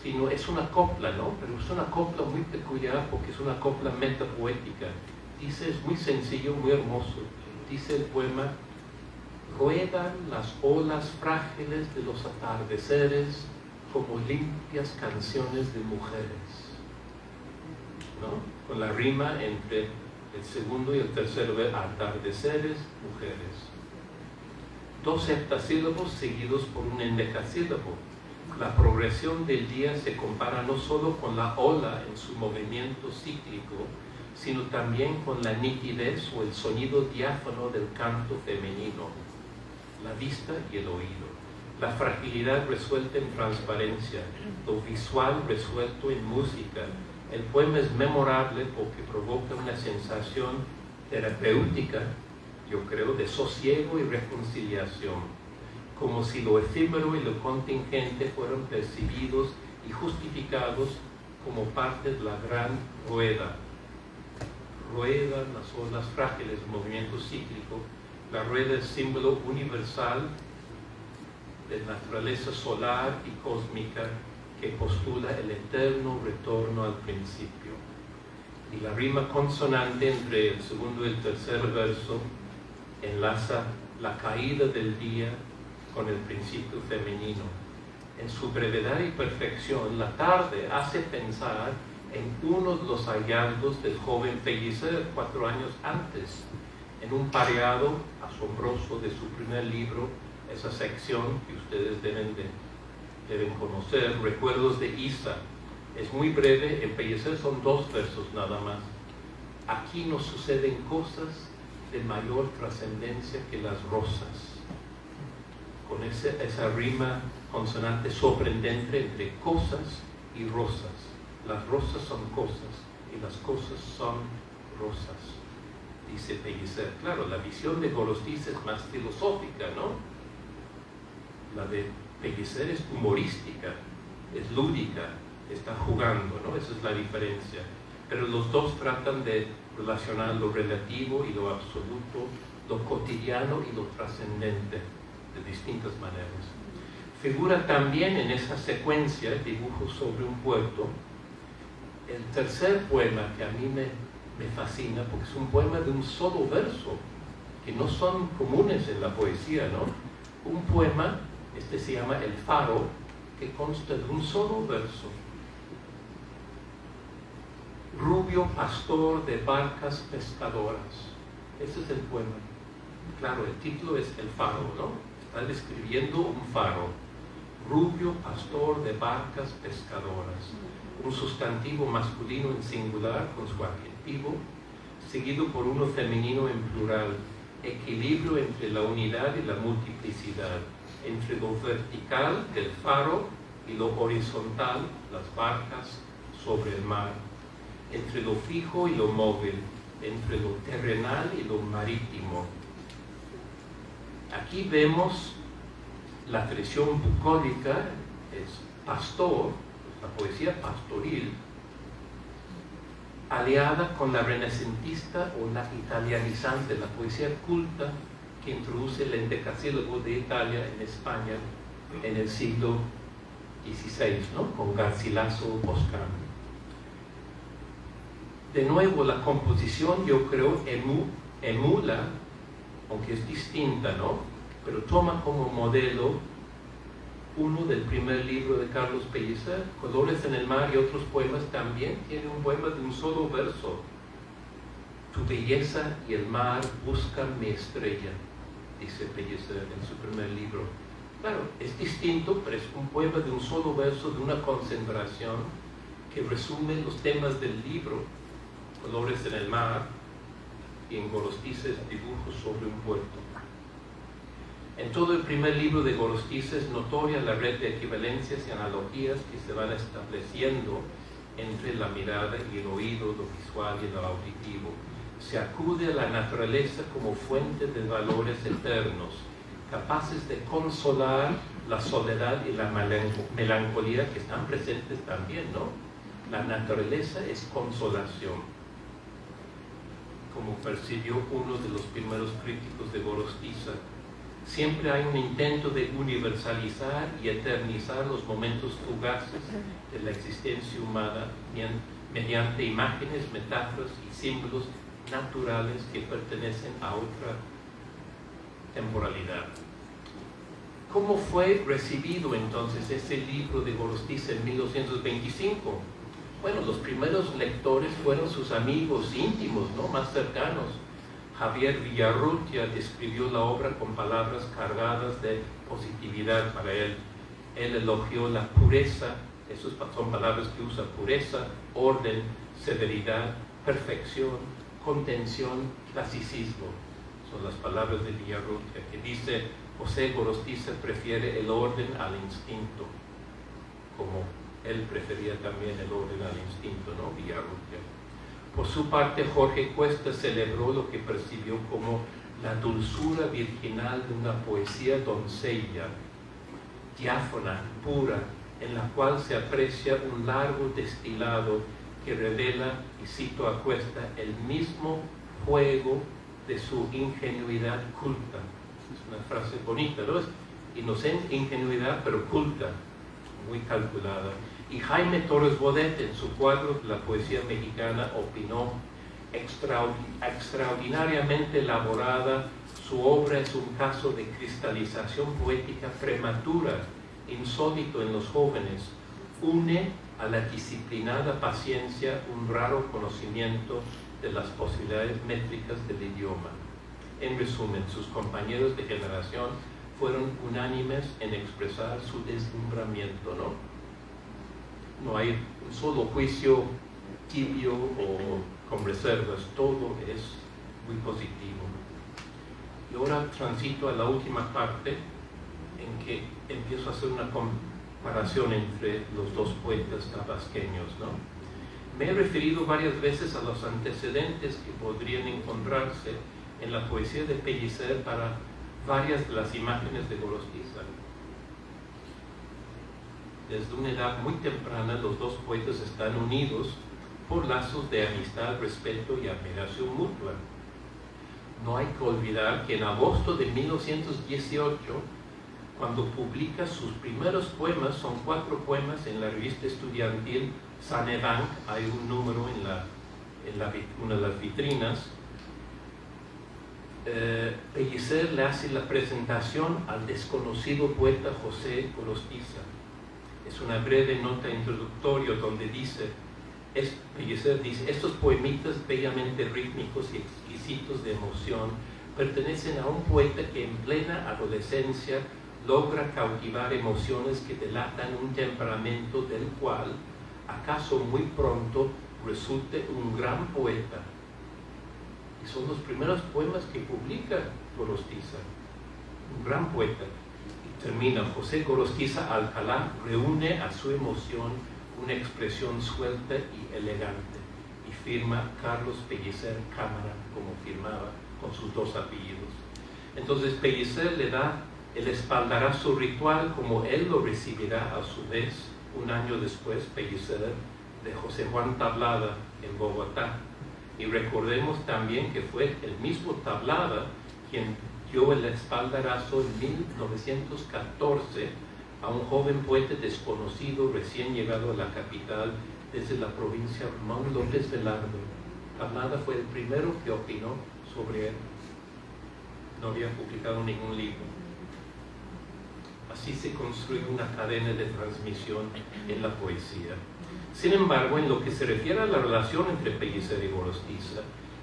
sino es una copla, ¿no? Pero es una copla muy peculiar porque es una copla metapoética. Dice, es muy sencillo, muy hermoso. Dice el poema: ruedan las olas frágiles de los atardeceres como limpias canciones de mujeres, ¿no? Con la rima entre el segundo y el tercero, atardeceres, mujeres. 2 heptasílabos seguidos por un endecasílabo. La progresión del día se compara no solo con la ola en su movimiento cíclico, sino también con la nitidez o el sonido diáfano del canto femenino, la vista y el oído, la fragilidad resuelta en transparencia, lo visual resuelto en música. El poema es memorable porque provoca una sensación terapéutica, yo creo, de sosiego y reconciliación, como si lo efímero y lo contingente fueran percibidos y justificados como parte de la gran rueda. Ruedan las olas frágiles, movimiento cíclico. La rueda es símbolo universal de naturaleza solar y cósmica que postula el eterno retorno al principio. Y la rima consonante entre el segundo y el tercer verso enlaza la caída del día con el principio femenino. En su brevedad y perfección, la tarde hace pensar en uno de los hallazgos del joven Pellicer 4 años antes, en un pareado asombroso de su primer libro, esa sección que ustedes deben conocer, Recuerdos de Isa. Es muy breve, en Pellicer son 2 versos nada más. Aquí nos suceden cosas de mayor trascendencia que las rosas. Con esa rima consonante sorprendente entre cosas y rosas. Las rosas son cosas y las cosas son rosas, dice Pellicer. Claro, la visión de Gorostiza es más filosófica, ¿no? La de Pellicer es humorística, es lúdica, está jugando, ¿no? Esa es la diferencia. Pero los dos tratan de relacionar lo relativo y lo absoluto, lo cotidiano y lo trascendente, de distintas maneras. Figura también en esa secuencia, Dibujos sobre un puerto, el tercer poema que a mí me fascina, porque es un poema de un solo verso, que no son comunes en la poesía, ¿no? Un poema, este se llama El Faro, que consta de un solo verso. Rubio pastor de barcas pescadoras. Ese es el poema. Claro, el título es El Faro, ¿no? Está describiendo un faro. Rubio pastor de barcas pescadoras. Un sustantivo masculino en singular con su adjetivo, seguido por uno femenino en plural. Equilibrio entre la unidad y la multiplicidad, entre lo vertical del faro y lo horizontal, las barcas sobre el mar, entre lo fijo y lo móvil, entre lo terrenal y lo marítimo. Aquí vemos la tradición bucólica, es pastor, la poesía pastoril, aliada con la renacentista o la italianizante, la poesía culta que introduce el endecasílabo de Italia en España en el siglo XVI, ¿no? Con Garcilaso Boscán. De nuevo, la composición, yo creo, emula, aunque es distinta, ¿no? Pero toma como modelo uno del primer libro de Carlos Pellicer, Colores en el mar, y otros poemas también. Tiene un poema de un solo verso. Tu belleza y el mar buscan mi estrella, dice Pellicer en su primer libro. Claro, es distinto, pero es un poema de un solo verso, de una concentración que resume los temas del libro, Colores en el mar, y en Gorostiza Dibujos sobre un puerto. En todo el primer libro de Gorostiza es notoria la red de equivalencias y analogías que se van estableciendo entre la mirada y el oído, lo visual y lo auditivo. Se acude a la naturaleza como fuente de valores eternos, capaces de consolar la soledad y la melancolía que están presentes también, ¿no? La naturaleza es consolación, como percibió uno de los primeros críticos de Gorostiza. Siempre hay un intento de universalizar y eternizar los momentos fugaces de la existencia humana mediante imágenes, metáforas y símbolos naturales que pertenecen a otra temporalidad. ¿Cómo fue recibido entonces ese libro de Gorostiza en 1925? Bueno, los primeros lectores fueron sus amigos íntimos, ¿no? Más cercanos. Javier Villarrutia describió la obra con palabras cargadas de positividad para él. Él elogió la pureza, esas son palabras que usa: pureza, orden, severidad, perfección, contención, clasicismo. Son las palabras de Villarrutia, que dice: José Gorostiza prefiere el orden al instinto, como él prefería también el orden al instinto, ¿no? Villarrutia. Por su parte, Jorge Cuesta celebró lo que percibió como la dulzura virginal de una poesía doncella, diáfana, pura, en la cual se aprecia un largo destilado que revela, y cito a Cuesta, el mismo juego de su ingenuidad culta. Es una frase bonita, ¿no? Es inocente ingenuidad, pero culta, muy calculada. Y Jaime Torres Bodet, en su cuadro La poesía mexicana, opinó: extraordinariamente elaborada, su obra es un caso de cristalización poética prematura, insólito en los jóvenes. Une a la disciplinada paciencia un raro conocimiento de las posibilidades métricas del idioma. En resumen, sus compañeros de generación fueron unánimes en expresar su deslumbramiento, ¿no? No hay un solo juicio tibio o con reservas, todo es muy positivo. Y ahora transito a la última parte en que empiezo a hacer una comparación entre los dos poetas tabasqueños, ¿no? Me he referido varias veces a los antecedentes que podrían encontrarse en la poesía de Pellicer para varias de las imágenes de Gorostiza. Desde una edad muy temprana, los dos poetas están unidos por lazos de amistad, respeto y admiración mutua. No hay que olvidar que en agosto de 1918, cuando publica sus primeros poemas, son 4 poemas en la revista estudiantil Sanebank, hay un número en una de las vitrinas. Pellicer le hace la presentación al desconocido poeta José Gorostiza. Es una breve nota introductoria donde Pellicer dice: estos poemitas bellamente rítmicos y exquisitos de emoción pertenecen a un poeta que en plena adolescencia logra cautivar emociones que delatan un temperamento del cual acaso muy pronto resulte un gran poeta. Y son los primeros poemas que publica Gorostiza, un gran poeta. Y termina: José Gorostiza Alcalá reúne a su emoción una expresión suelta y elegante, y firma Carlos Pellicer Cámara, como firmaba con sus 2 apellidos. Entonces Pellicer le da el espaldarazo ritual, como él lo recibirá a su vez un año después, Pellicer, de José Juan Tablada en Bogotá. Y recordemos también que fue el mismo Tablada quien dio el espaldarazo en 1914 a un joven poeta desconocido recién llegado a la capital desde la provincia, Ramón López Velardo. Tablada fue el primero que opinó sobre él. No había publicado ningún libro. Así se construye una cadena de transmisión en la poesía. Sin embargo, en lo que se refiere a la relación entre Pellicer y Gorostiza,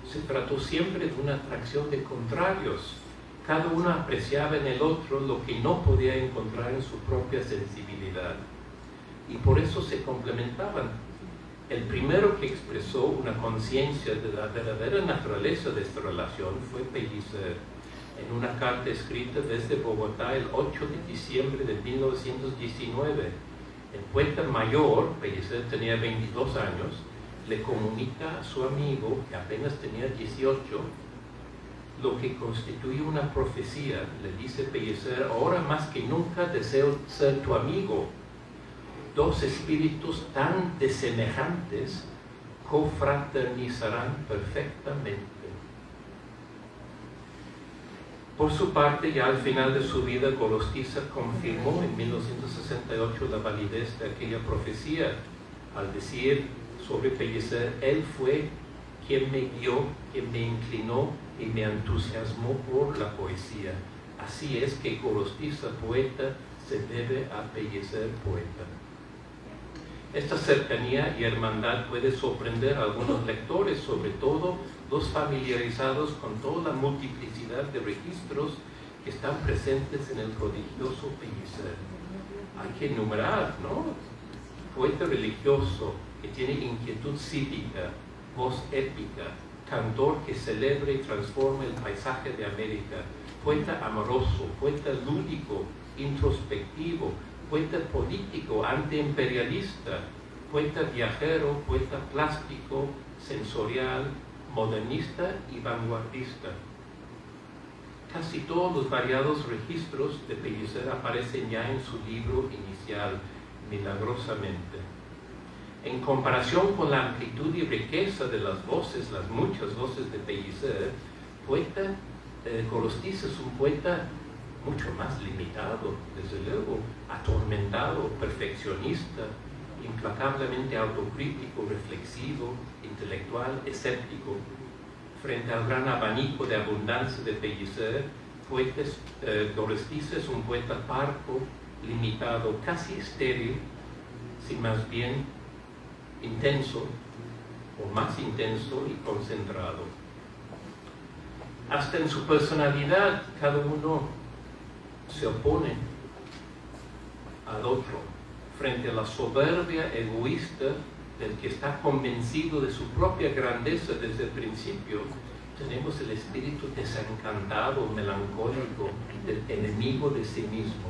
se trató siempre de una atracción de contrarios. Cada uno apreciaba en el otro lo que no podía encontrar en su propia sensibilidad, y por eso se complementaban. El primero que expresó una conciencia de la verdadera naturaleza de esta relación fue Pellicer. En una carta escrita desde Bogotá el 8 de diciembre de 1919, el poeta mayor, Pellicer tenía 22 años, le comunica a su amigo, que apenas tenía 18, lo que constituye una profecía. Le dice Pellicer: ahora más que nunca deseo ser tu amigo. 2 espíritus tan desemejantes confraternizarán perfectamente. Por su parte, ya al final de su vida, Gorostiza confirmó en 1968 la validez de aquella profecía, al decir sobre Pellicer: él fue quien me guió, quien me inclinó y me entusiasmó por la poesía. Así es que Gorostiza poeta se debe a Pellicer poeta. Esta cercanía y hermandad puede sorprender a algunos lectores, sobre todo los familiarizados con toda la multiplicidad de registros que están presentes en el prodigioso Pellicer. Hay que enumerar, ¿no? Poeta religioso que tiene inquietud cívica, voz épica, cantor que celebra y transforma el paisaje de América, poeta amoroso, poeta lúdico, introspectivo, poeta político, antiimperialista, poeta viajero, poeta plástico, sensorial, modernista y vanguardista. Casi todos los variados registros de Pellicer aparecen ya en su libro inicial, Milagrosamente. En comparación con la amplitud y riqueza de las voces, las muchas voces de Pellicer, Gorostiza es un poeta mucho más limitado, desde luego, atormentado, perfeccionista, implacablemente autocrítico, reflexivo, intelectual, escéptico. Frente al gran abanico de abundancia de Pellicer, Gorostiza es un poeta parco, limitado, casi estéril, sin más bien intenso, o más intenso y concentrado. Hasta en su personalidad, cada uno se opone al otro frente a la soberbia egoísta del que está convencido de su propia grandeza desde el principio. Tenemos el espíritu desencantado, melancólico, del enemigo de sí mismo.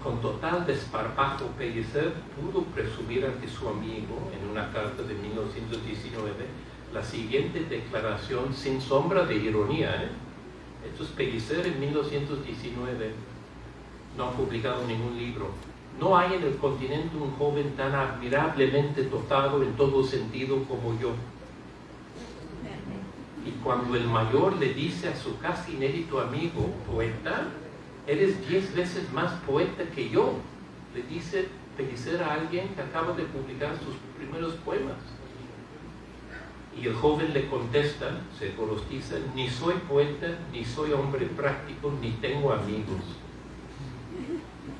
Con total desparpajo, Pellicer pudo presumir ante su amigo, en una carta de 1919, la siguiente declaración sin sombra de ironía. Esto es Pellicer en 1919, no ha publicado ningún libro. No hay en el continente un joven tan admirablemente dotado en todo sentido como yo. Y cuando el mayor le dice a su casi inédito amigo, poeta, eres 10 veces más poeta que yo, le dice Pellicer a alguien que acaba de publicar sus primeros poemas. Y el joven le contesta, se gorostiza, ni soy poeta, ni soy hombre práctico, ni tengo amigos.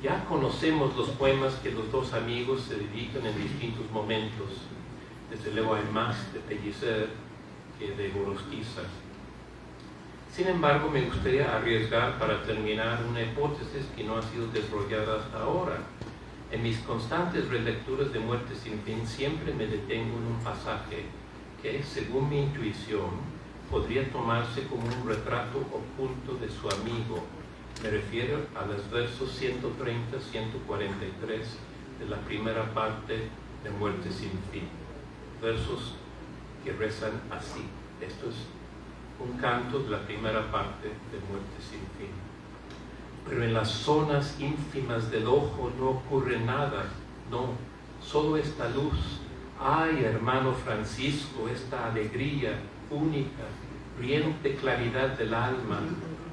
Ya conocemos los poemas que los dos amigos se dedican en distintos momentos. Desde luego hay más de Pellicer que de Gorostiza. Sin embargo, me gustaría arriesgar para terminar una hipótesis que no ha sido desarrollada hasta ahora. En mis constantes relecturas de Muerte sin fin siempre me detengo en un pasaje que, según mi intuición, podría tomarse como un retrato oculto de su amigo. Me refiero a los versos 130 y 143 de la primera parte de Muerte sin fin. Versos que rezan así. Esto es un canto de la primera parte de Muerte sin fin. Pero en las zonas ínfimas del ojo no ocurre nada, no, solo esta luz. Ay, hermano Francisco, esta alegría única, riente claridad del alma,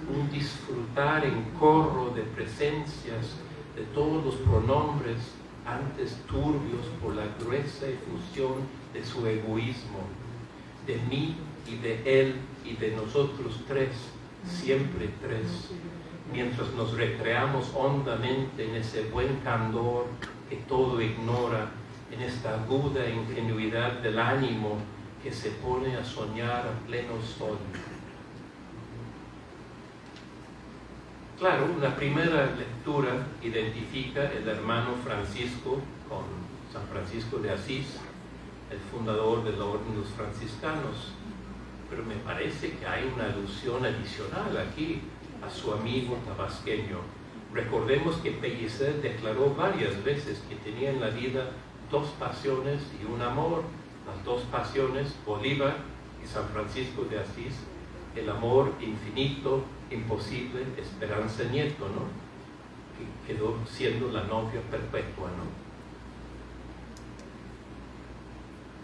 un disfrutar en corro de presencias de todos los pronombres antes turbios por la gruesa efusión de su egoísmo, de mí y de él y de nosotros tres, siempre tres, mientras nos recreamos hondamente en ese buen candor que todo ignora, en esta aguda ingenuidad del ánimo que se pone a soñar a pleno sol. Claro, una primera lectura identifica el hermano Francisco con San Francisco de Asís, el fundador de la Orden de los Franciscanos, pero me parece que hay una alusión adicional aquí a su amigo tabasqueño. Recordemos que Pellicer declaró varias veces que tenía en la vida dos pasiones y un amor. Las dos pasiones, Bolívar y San Francisco de Asís, el amor infinito, imposible, Esperanza Nieto, ¿no? Que quedó siendo la novia perpetua, ¿no?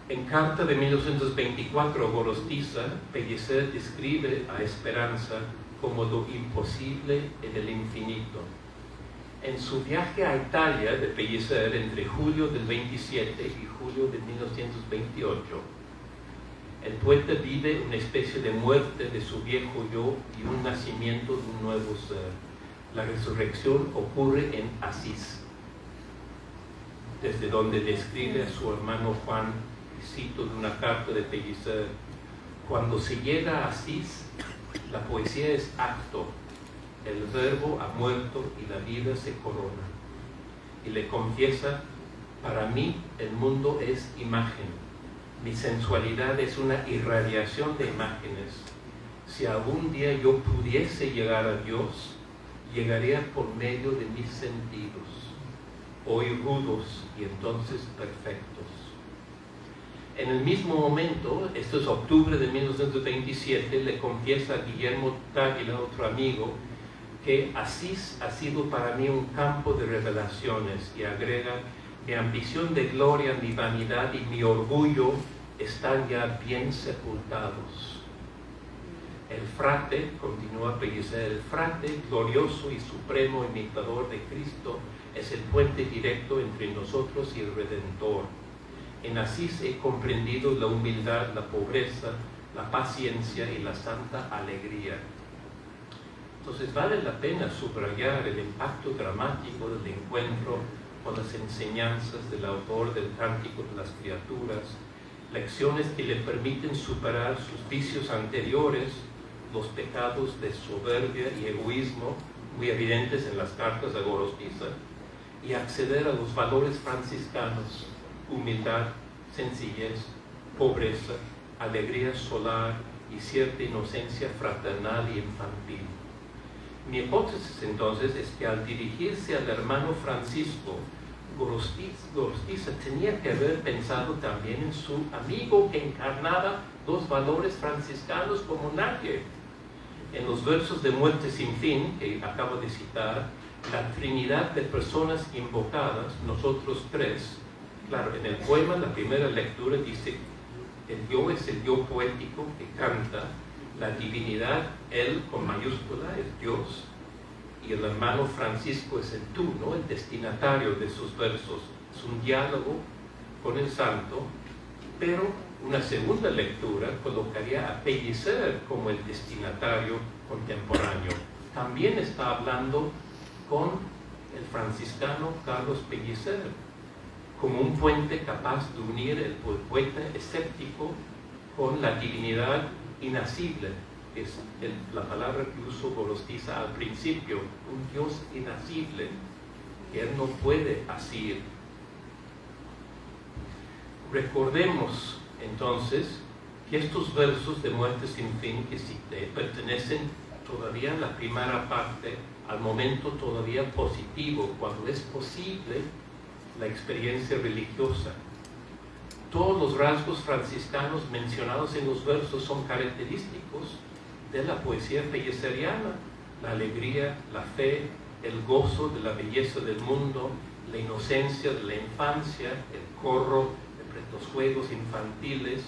En carta de 1924, Gorostiza, Pellicer describe a Esperanza como lo imposible en el infinito. En su viaje a Italia de Pellicer entre julio del 27 y julio de 1928, el poeta vive una especie de muerte de su viejo yo y un nacimiento de un nuevo ser. La resurrección ocurre en Asís, desde donde describe a su hermano Juan, cito de una carta de Pellicer: cuando se llega a Asís, la poesía es acto, el verbo ha muerto y la vida se corona. Y le confiesa: para mí el mundo es imagen. Mi sensualidad es una irradiación de imágenes. Si algún día yo pudiese llegar a Dios, llegaría por medio de mis sentidos, hoy rudos y entonces perfectos. En el mismo momento, esto es octubre de 1927, le confiesa a Guillermo Táguila, otro amigo, que Asís ha sido para mí un campo de revelaciones, y agrega: mi ambición de gloria, mi vanidad y mi orgullo están ya bien sepultados. El frate, continúa Pellicer, el frate, glorioso y supremo imitador de Cristo, es el puente directo entre nosotros y el Redentor. En Asís he comprendido la humildad, la pobreza, la paciencia y la santa alegría. Entonces vale la pena subrayar el impacto dramático del encuentro con las enseñanzas del autor del Cántico de las Criaturas, lecciones que le permiten superar sus vicios anteriores, los pecados de soberbia y egoísmo, muy evidentes en las cartas de Gorostiza, y acceder a los valores franciscanos: humildad, sencillez, pobreza, alegría solar y cierta inocencia fraternal y infantil. Mi hipótesis entonces es que al dirigirse al hermano Francisco, Gorostiza tenía que haber pensado también en su amigo que encarnaba los valores franciscanos como nadie. En los versos de Muerte sin fin, que acabo de citar, la trinidad de personas invocadas, nosotros tres, claro, en el poema, la primera lectura dice: el yo es el yo poético que canta, la divinidad, él con mayúscula, es Dios, y el hermano Francisco es el tú, ¿no?, el destinatario de sus versos. Es un diálogo con el santo, pero una segunda lectura colocaría a Pellicer como el destinatario contemporáneo. También está hablando con el franciscano Carlos Pellicer, como un puente capaz de unir el poeta escéptico con la divinidad inacible, que es la palabra que usó Gorostiza al principio, un Dios inacible que él no puede asir. Recordemos entonces que estos versos de Muerte sin fin que cité pertenecen todavía a la primera parte, al momento todavía positivo, cuando es posible la experiencia religiosa. Todos los rasgos franciscanos mencionados en los versos son característicos de la poesía pelliceriana: la alegría, la fe, el gozo de la belleza del mundo, la inocencia de la infancia, el corro de los juegos infantiles,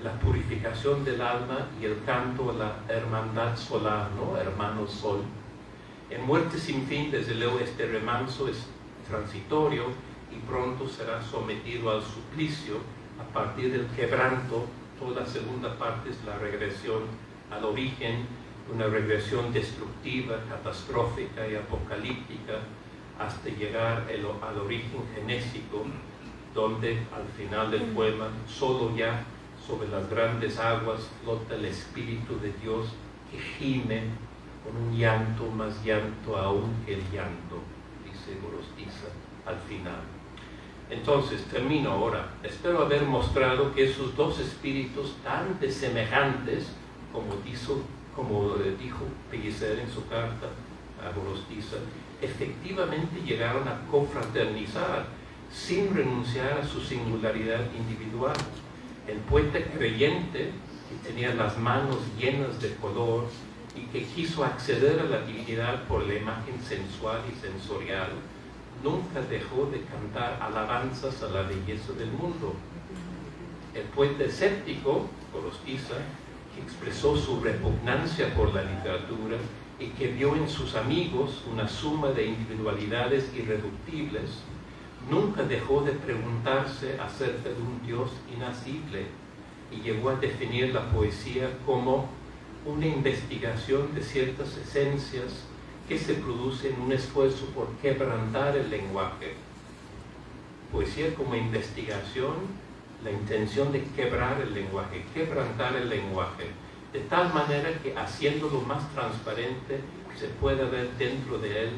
la purificación del alma y el canto a la hermandad solar, ¿no?, hermano sol. En Muerte sin fin, desde luego, este remanso es transitorio y pronto será sometido al suplicio. A partir del quebranto, toda la segunda parte es la regresión al origen, una regresión destructiva, catastrófica y apocalíptica, hasta llegar al origen genésico, donde al final del poema solo ya sobre las grandes aguas flota el Espíritu de Dios, que gime con un llanto más llanto aún que el llanto, dice Gorostiza al final. Entonces, termino ahora. Espero haber mostrado que esos dos espíritus tan desemejantes, como dijo Pellicer en su carta a Gorostiza, efectivamente llegaron a confraternizar sin renunciar a su singularidad individual. El poeta creyente, que tenía las manos llenas de color y que quiso acceder a la divinidad por la imagen sensual y sensorial, nunca dejó de cantar alabanzas a la belleza del mundo. El poeta escéptico, Gorostiza, que expresó su repugnancia por la literatura y que vio en sus amigos una suma de individualidades irreductibles, nunca dejó de preguntarse acerca de un Dios inacible y llegó a definir la poesía como una investigación de ciertas esencias que se produce en un esfuerzo por quebrantar el lenguaje. Poesía como investigación, la intención de quebrar el lenguaje, quebrantar el lenguaje, de tal manera que haciéndolo más transparente se pueda ver dentro de él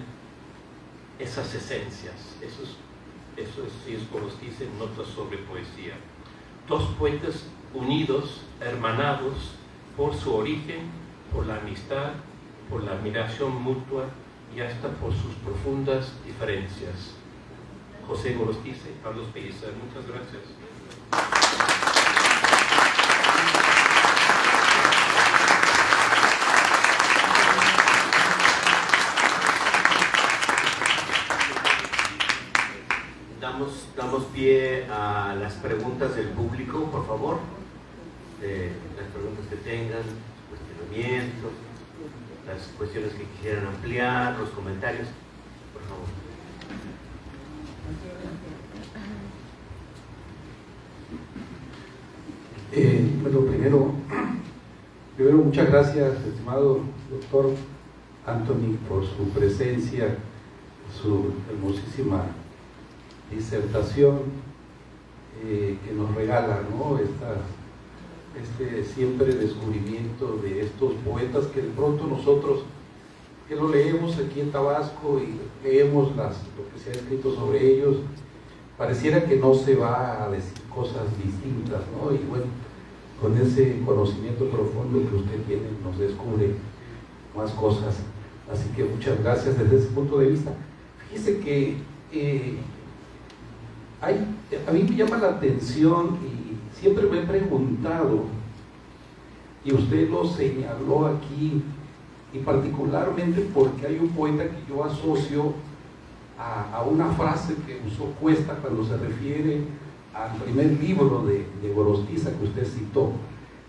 esas esencias. Eso es Gorostiza en Notas sobre Poesía. Dos poetas unidos, hermanados por su origen, por la amistad, por la admiración mutua y hasta por sus profundas diferencias. José Gorostiza y Carlos Pellicer, muchas gracias. Damos pie a las preguntas del público, por favor. Las preguntas que tengan, cuestionamientos, las cuestiones que quisieran ampliar, los comentarios, por favor. Bueno, primero muchas gracias, estimado doctor Anthony, por su presencia su hermosísima disertación que nos regala, ¿no? Este siempre descubrimiento de estos poetas que de pronto nosotros que lo leemos aquí en Tabasco y leemos lo que se ha escrito sobre ellos, pareciera que no se va a decir cosas distintas, ¿no? Y bueno, con ese conocimiento profundo que usted tiene nos descubre más cosas, así que muchas gracias desde ese punto de vista. Fíjese que a mí me llama la atención y siempre me he preguntado, y usted lo señaló aquí, y particularmente porque hay un poeta que yo asocio a una frase que usó Cuesta cuando se refiere al primer libro de Gorostiza que usted citó,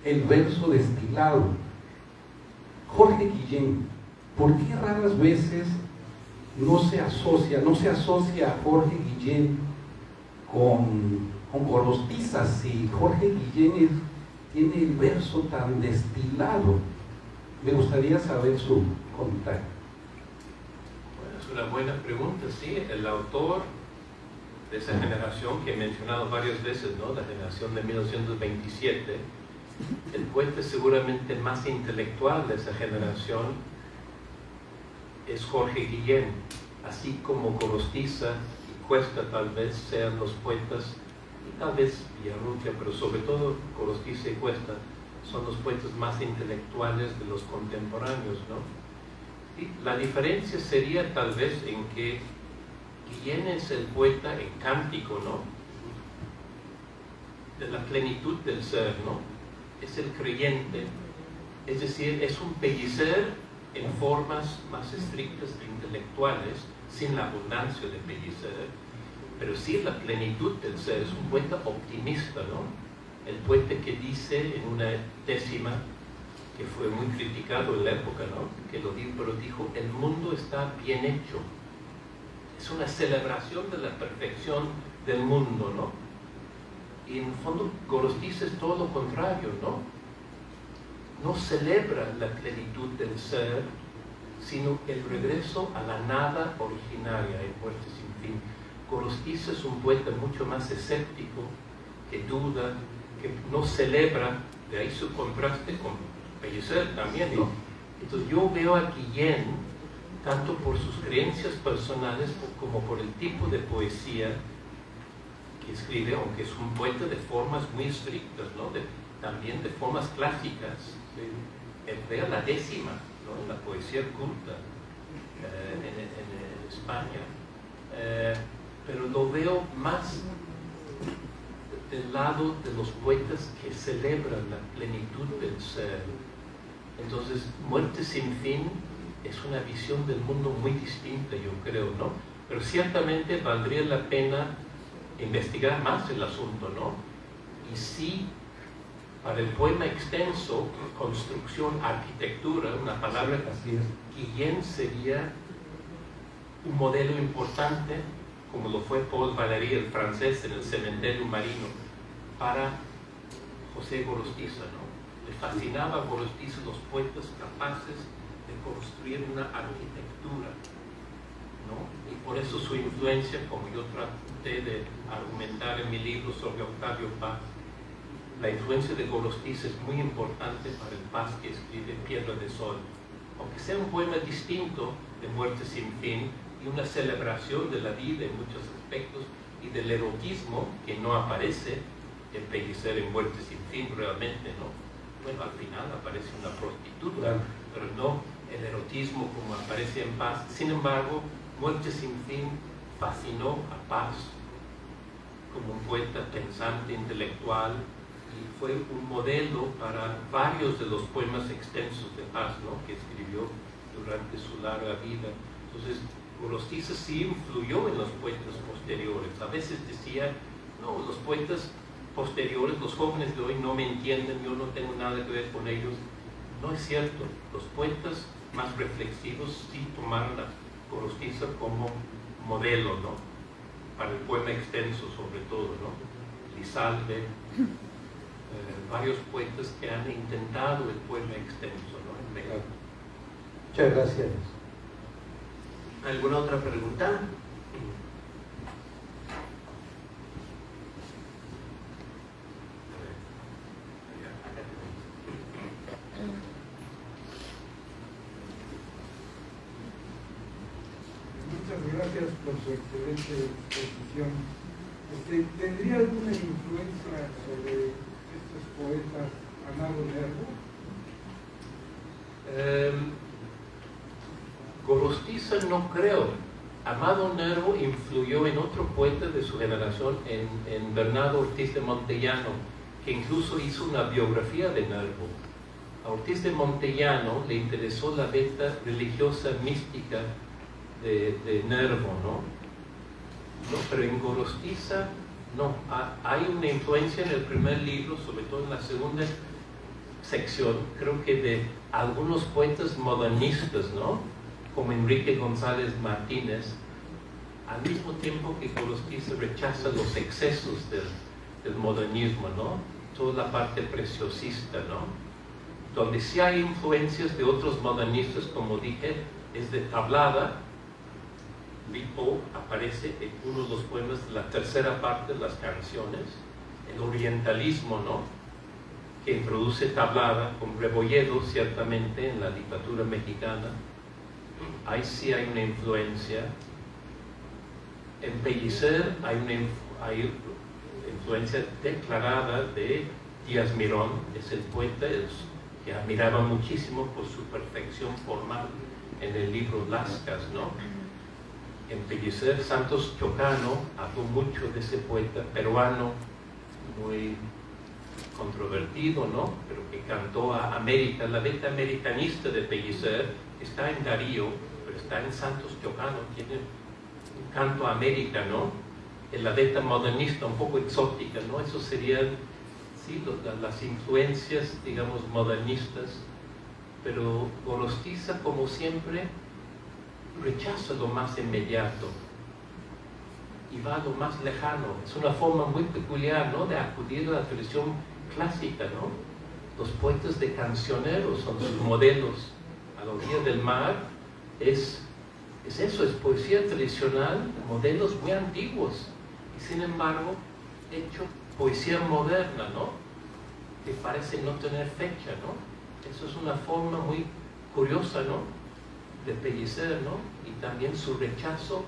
el verso destilado. Jorge Guillén, ¿por qué raras veces no se asocia a Jorge Guillén con Gorostiza, si Jorge Guillén tiene el verso tan destilado? Me gustaría saber su comentario. Bueno, es una buena pregunta, sí. El autor de esa generación que he mencionado varias veces, ¿no? La generación de 1927, el poeta seguramente más intelectual de esa generación es Jorge Guillén, así como Gorostiza y Cuesta tal vez sean los poetas, y tal vez Villarrutia, pero sobre todo Gorostiza y Cuesta son los poetas más intelectuales de los contemporáneos, ¿no? Y la diferencia sería tal vez en que Guillén es el poeta en cántico, ¿no? De la plenitud del ser, ¿no? Es el creyente, es decir, es un pellicer en formas más estrictas e intelectuales, sin la abundancia de pellicer, pero sí la plenitud del ser. Es un poeta optimista, ¿no? El poeta que dice en una décima, que fue muy criticado en la época, ¿no? Que lo dijo, pero dijo, el mundo está bien hecho. Es una celebración de la perfección del mundo, ¿no? Y en el fondo Gorostiza es todo lo contrario, ¿no? No celebra la plenitud del ser, sino el regreso a la nada originaria en Muerte sin fin. Gorostiza es un poeta mucho más escéptico, que duda, que no celebra, de ahí su contraste con Pellicer también, ¿no? Entonces yo veo a Guillén, tanto por sus creencias personales como por el tipo de poesía que escribe, aunque es un poeta de formas muy estrictas, ¿no? También de formas clásicas. Emplea la décima, ¿no? En la poesía culta en España, pero lo veo más del lado de los poetas que celebran la plenitud del ser. Entonces, Muerte sin fin es una visión del mundo muy distinta, yo creo, ¿no? Pero ciertamente valdría la pena investigar más el asunto, ¿no? Y sí, para el poema extenso, construcción, arquitectura, una palabra, Guillén sería un modelo importante, como lo fue Paul Valéry, el francés, en el Cementerio Marino, para José Gorostiza, ¿no? Le fascinaba a Gorostiza los poetas capaces de construir una arquitectura, ¿no? Y por eso su influencia, como yo traté de argumentar en mi libro sobre Octavio Paz, la influencia de Gorostiza es muy importante para el Paz que escribe Piedra de Sol. Aunque sea un poema distinto de Muerte sin fin y una celebración de la vida en muchos aspectos y del erotismo que no aparece en Pellicer en Muerte sin fin realmente, ¿no? Bueno, al final aparece una prostituta, pero no el erotismo como aparece en Paz. Sin embargo, Muerte sin fin fascinó a Paz como un poeta pensante, intelectual, y fue un modelo para varios de los poemas extensos de Paz, ¿no? Que escribió durante su larga vida. Entonces, Gorostiza sí influyó en los poetas posteriores. A veces decía, no, los poetas posteriores, los jóvenes de hoy no me entienden, yo no tengo nada que ver con ellos. No es cierto. Los poetas más reflexivos sí tomaron a Gorostiza como modelo, ¿no? Para el poema extenso sobre todo, ¿no? Lizalde, varios poetas que han intentado el poema extenso, ¿no? En México. Muchas gracias. ¿Alguna otra pregunta? Muchas gracias por su excelente exposición. ¿Tendría alguna influencia sobre estos poetas Amado Nervo? Gorostiza no creo. Amado Nervo influyó en otro poeta de su generación, en Bernardo Ortiz de Montellano, que incluso hizo una biografía de Nervo. A Ortiz de Montellano le interesó la veta religiosa mística de Nervo, ¿no? Pero en Gorostiza no. Hay una influencia en el primer libro, sobre todo en la segunda sección, creo que de algunos poetas modernistas, ¿no? Como Enrique González Martínez, al mismo tiempo que Gorostiza rechaza los excesos del modernismo, ¿no? Toda la parte preciosista, ¿no? Donde sí hay influencias de otros modernistas, como dije, es de Tablada. Lipo aparece en uno de los poemas de la tercera parte de las canciones, el orientalismo, ¿no? Que introduce Tablada con Rebolledo, ciertamente, en la literatura mexicana. Ahí sí hay una influencia. En Pellicer hay influencia declarada de Díaz Mirón, es el poeta que admiraba muchísimo por su perfección formal en el libro Lascas, ¿no? En Pellicer, Santos Chocano habló mucho de ese poeta peruano, muy controvertido, ¿no? Pero que cantó a América. La veta americanista de Pellicer está en Darío, pero está en Santos Chocano, tiene un canto a América, ¿no? En la veta modernista, un poco exótica, ¿no? Eso serían, sí, las influencias, digamos, modernistas, pero Gorostiza, como siempre, rechaza lo más inmediato y va a lo más lejano. Es una forma muy peculiar, ¿no? De acudir a la tradición clásica, ¿no? Los poetas de cancioneros son sus modelos. A la orilla del mar es eso, es poesía tradicional, modelos muy antiguos, y sin embargo hecho poesía moderna, ¿no? Que parece no tener fecha, ¿no? Eso es una forma muy curiosa, ¿no? De Pellicer, ¿no? Y también su rechazo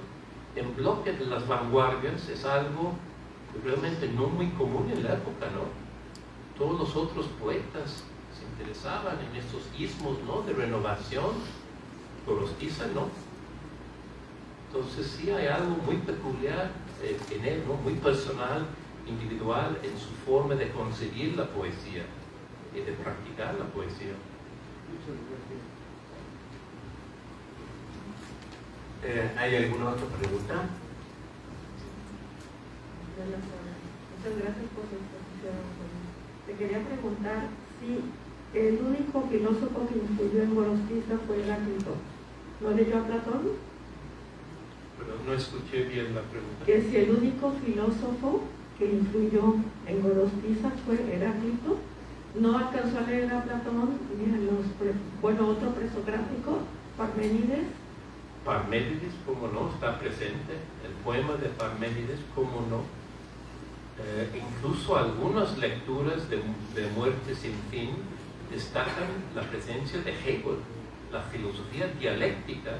en bloque de las vanguardias es algo realmente no muy común en la época, ¿no? Todos los otros poetas se interesaban en estos ismos, ¿no? De renovación. Gorostiza, ¿no? Entonces sí hay algo muy peculiar en él, ¿no? Muy personal, individual, en su forma de concebir la poesía y de practicar la poesía. Muchas gracias. ¿Hay alguna otra pregunta? Muchas gracias por su exposición. Te quería preguntar si el único filósofo que influyó en Gorostiza fue Heráclito. ¿No leyó a Platón? Pero no escuché bien la pregunta. Que si el único filósofo que influyó en Gorostiza fue Heráclito, no alcanzó a leer a Platón ni a otro presocrático, Parménides. Parménides, ¿cómo no? Está presente. El poema de Parménides, ¿cómo no? Incluso algunas lecturas de Muerte sin fin destacan la presencia de Hegel, la filosofía dialéctica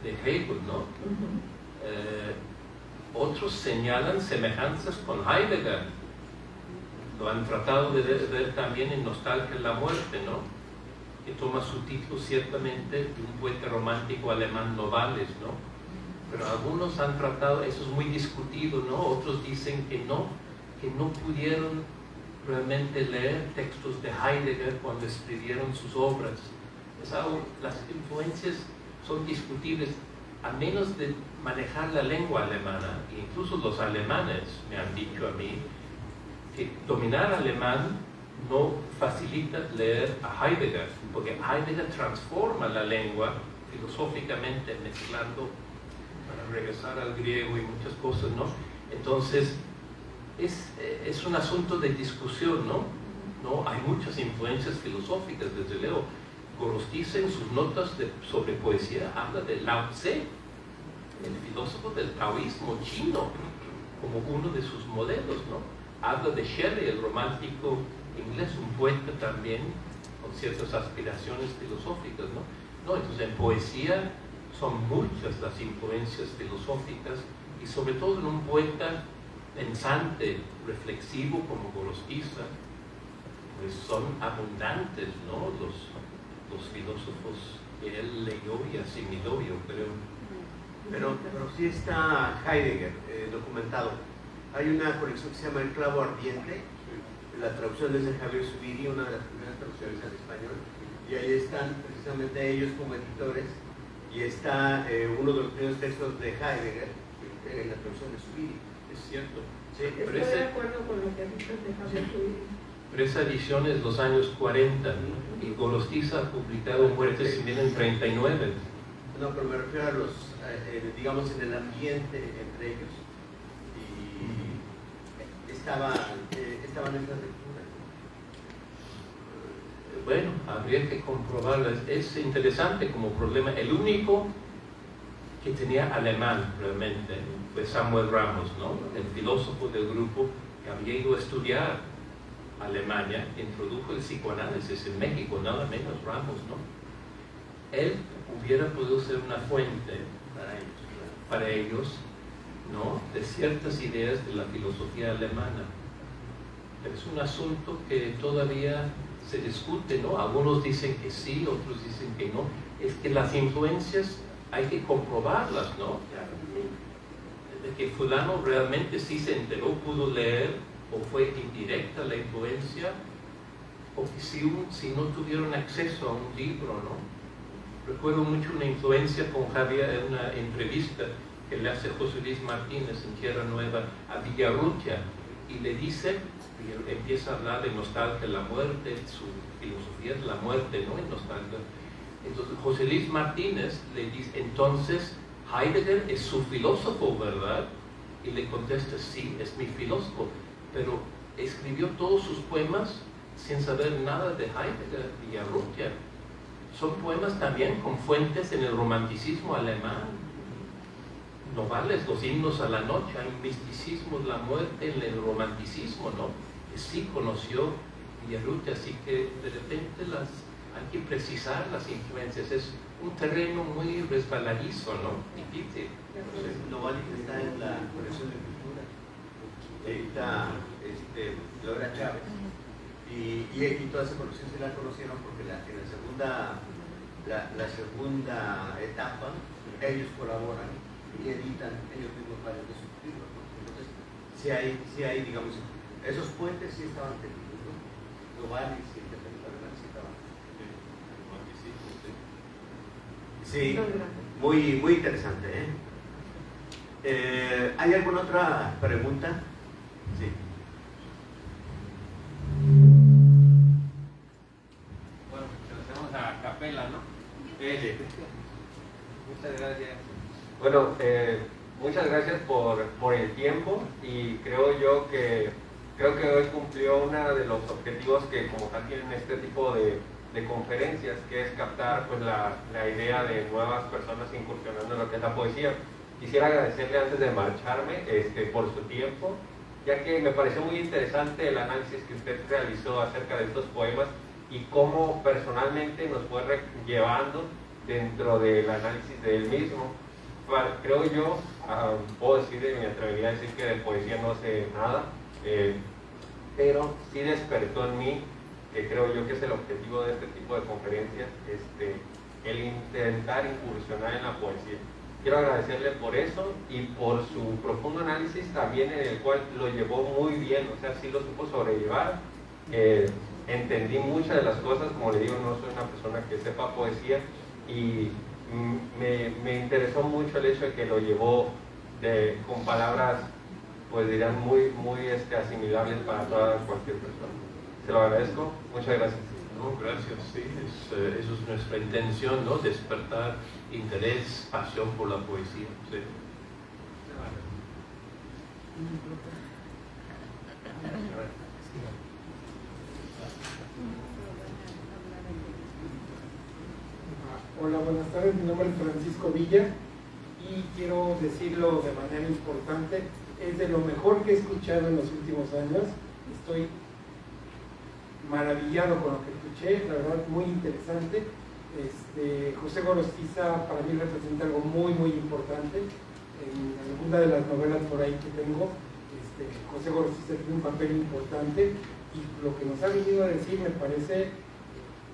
de Hegel, ¿no? Otros señalan semejanzas con Heidegger. Lo han tratado de ver también en Nostalgia de la muerte, ¿no? Que toma su título ciertamente de un poeta romántico alemán, Novalis, ¿no? Pero algunos han tratado, eso es muy discutido, ¿no? Otros dicen que no pudieron realmente leer textos de Heidegger cuando escribieron sus obras. Es algo, las influencias son discutibles, a menos de manejar la lengua alemana. Incluso los alemanes me han dicho a mí que dominar alemán no facilita leer a Heidegger, porque Heidegger transforma la lengua filosóficamente, mezclando para regresar al griego y muchas cosas, ¿no? Entonces, es un asunto de discusión, ¿no? Hay muchas influencias filosóficas, desde luego. Gorostiza en sus notas sobre poesía habla de Lao Tse el filósofo del taoísmo chino como uno de sus modelos, ¿no? Habla de Shelley, el romántico inglés, un poeta también con ciertas aspiraciones filosóficas, ¿no? Entonces en poesía son muchas las influencias filosóficas y sobre todo en un poeta pensante, reflexivo como Gorostiza, pues son abundantes, ¿no? Los filósofos que él leyó y asimiló, yo creo. Pero sí está Heidegger documentado. Hay una colección que se llama El clavo ardiente, la traducción es de Javier Zubiri, una de las primeras traducciones al español, y ahí están precisamente ellos como editores, y está uno de los primeros textos de Heidegger en la traducción de Zubiri. Es cierto. Sí, Estoy de acuerdo con lo que dices de Javier Zubiri. Pero esa edición es los años 40, ¿no? Y Gorostiza ha publicado Muerte Civil en 39. No, pero me refiero a los, digamos, en el ambiente entre ellos. Y estaban estas lecturas. Bueno, habría que comprobarlo. Es interesante como problema. El único que tenía alemán realmente fue Samuel Ramos, ¿no? El filósofo del grupo que había ido a estudiar a Alemania, introdujo el psicoanálisis en México, nada menos Ramos, ¿no? Él hubiera podido ser una fuente para ellos, ¿no? De ciertas ideas de la filosofía alemana. Pero es un asunto que todavía se discute, ¿no? Algunos dicen que sí, otros dicen que no. Es que las influencias hay que comprobarlas, ¿no? De que fulano realmente sí se enteró, pudo leer, o fue indirecta la influencia, o que si no tuvieron acceso a un libro, ¿no? Recuerdo mucho una influencia con Javier en una entrevista que le hace José Luis Martínez en Tierra Nueva a Villarrutia, y le dice, y empieza a hablar de nostalgia de la muerte, su filosofía de la muerte, ¿no? En nostalgia. Entonces José Luis Martínez le dice, entonces Heidegger es su filósofo, ¿verdad? Y le contesta, sí, es mi filósofo, pero escribió todos sus poemas sin saber nada de Heidegger y Villarrutia. Son poemas también con fuentes en el romanticismo alemán. Novales, los himnos a la noche, hay un misticismo de la muerte en el romanticismo, ¿no? Que sí conoció Villarrutia, así que de repente hay que precisar las influencias. Es un terreno muy resbaladizo, ¿no? Difícil. Novalis está en la colección de cultura. Está Laura Chávez. Y toda esa colección se la conocieron porque en la segunda etapa ellos colaboran y editan ellos mismos varios de sus libros, ¿no? Entonces, sí hay, digamos, esos puentes sí estaban tenidos, ¿no? Novalis y el alemán sí estaban. Sí, muy, muy interesante, ¿eh? ¿Hay alguna otra pregunta? Sí. Bueno, lo hacemos a capela, ¿no? Muchas gracias. Bueno, muchas gracias por el tiempo, y creo que hoy cumplió uno de los objetivos que como tal tienen este tipo de conferencias, que es captar pues la idea de nuevas personas incursionando en lo que es la poesía. Quisiera agradecerle antes de marcharme por su tiempo, ya que me pareció muy interesante el análisis que usted realizó acerca de estos poemas y cómo personalmente nos fue llevando dentro del análisis de él mismo. Creo yo, puedo decir, me atrevería a decir que de poesía no sé nada, pero sí despertó en mí, que creo yo que es el objetivo de este tipo de conferencias, el intentar incursionar en la poesía. Quiero agradecerle por eso y por su profundo análisis también, en el cual lo llevó muy bien, o sea, sí lo supo sobrellevar. Entendí muchas de las cosas, como le digo, no soy una persona que sepa poesía, y me interesó mucho el hecho de que lo llevó con palabras, pues dirían, muy asimilables para cualquier persona. Se lo agradezco, muchas gracias. No, gracias, sí, eso es nuestra intención, ¿no? Despertar interés, pasión por la poesía, sí. Hola, buenas tardes, mi nombre es Francisco Villa y sí quiero decirlo de manera importante, es de lo mejor que he escuchado en los últimos años. Estoy maravillado con lo que escuché, la verdad muy interesante. José Gorostiza para mí representa algo muy importante. En alguna de las novelas por ahí que tengo, José Gorostiza tiene un papel importante, y lo que nos ha venido a decir me parece,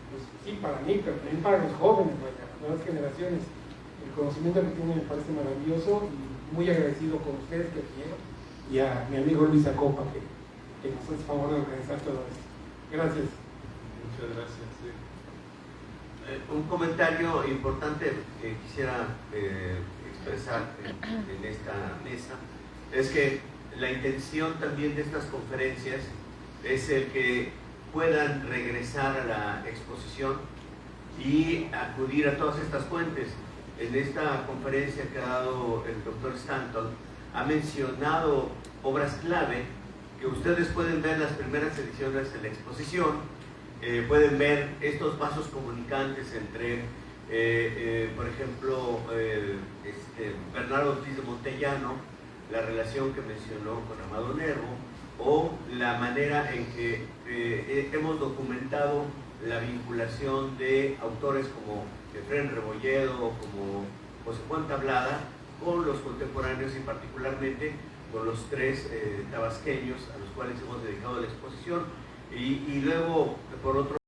pues sí, para mí, pero también para los jóvenes, las nuevas generaciones. El conocimiento que tiene me parece maravilloso, y muy agradecido con ustedes que vinieron, y a mi amigo Luis Acopa que nos hace favor de organizar todo esto. Gracias. Muchas gracias. Sí. Un comentario importante que quisiera expresar en esta mesa es que la intención también de estas conferencias es el que puedan regresar a la exposición y acudir a todas estas fuentes. En esta conferencia que ha dado el doctor Stanton ha mencionado obras clave que ustedes pueden ver las primeras ediciones de la exposición. Pueden ver estos vasos comunicantes entre, por ejemplo, Bernardo Ortiz de Montellano, la relación que mencionó con Amado Nervo, o la manera en que hemos documentado la vinculación de autores como Efrén Rebolledo, como José Juan Tablada, con los contemporáneos y particularmente con los tres tabasqueños a los cuales hemos dedicado la exposición. Y luego, por otro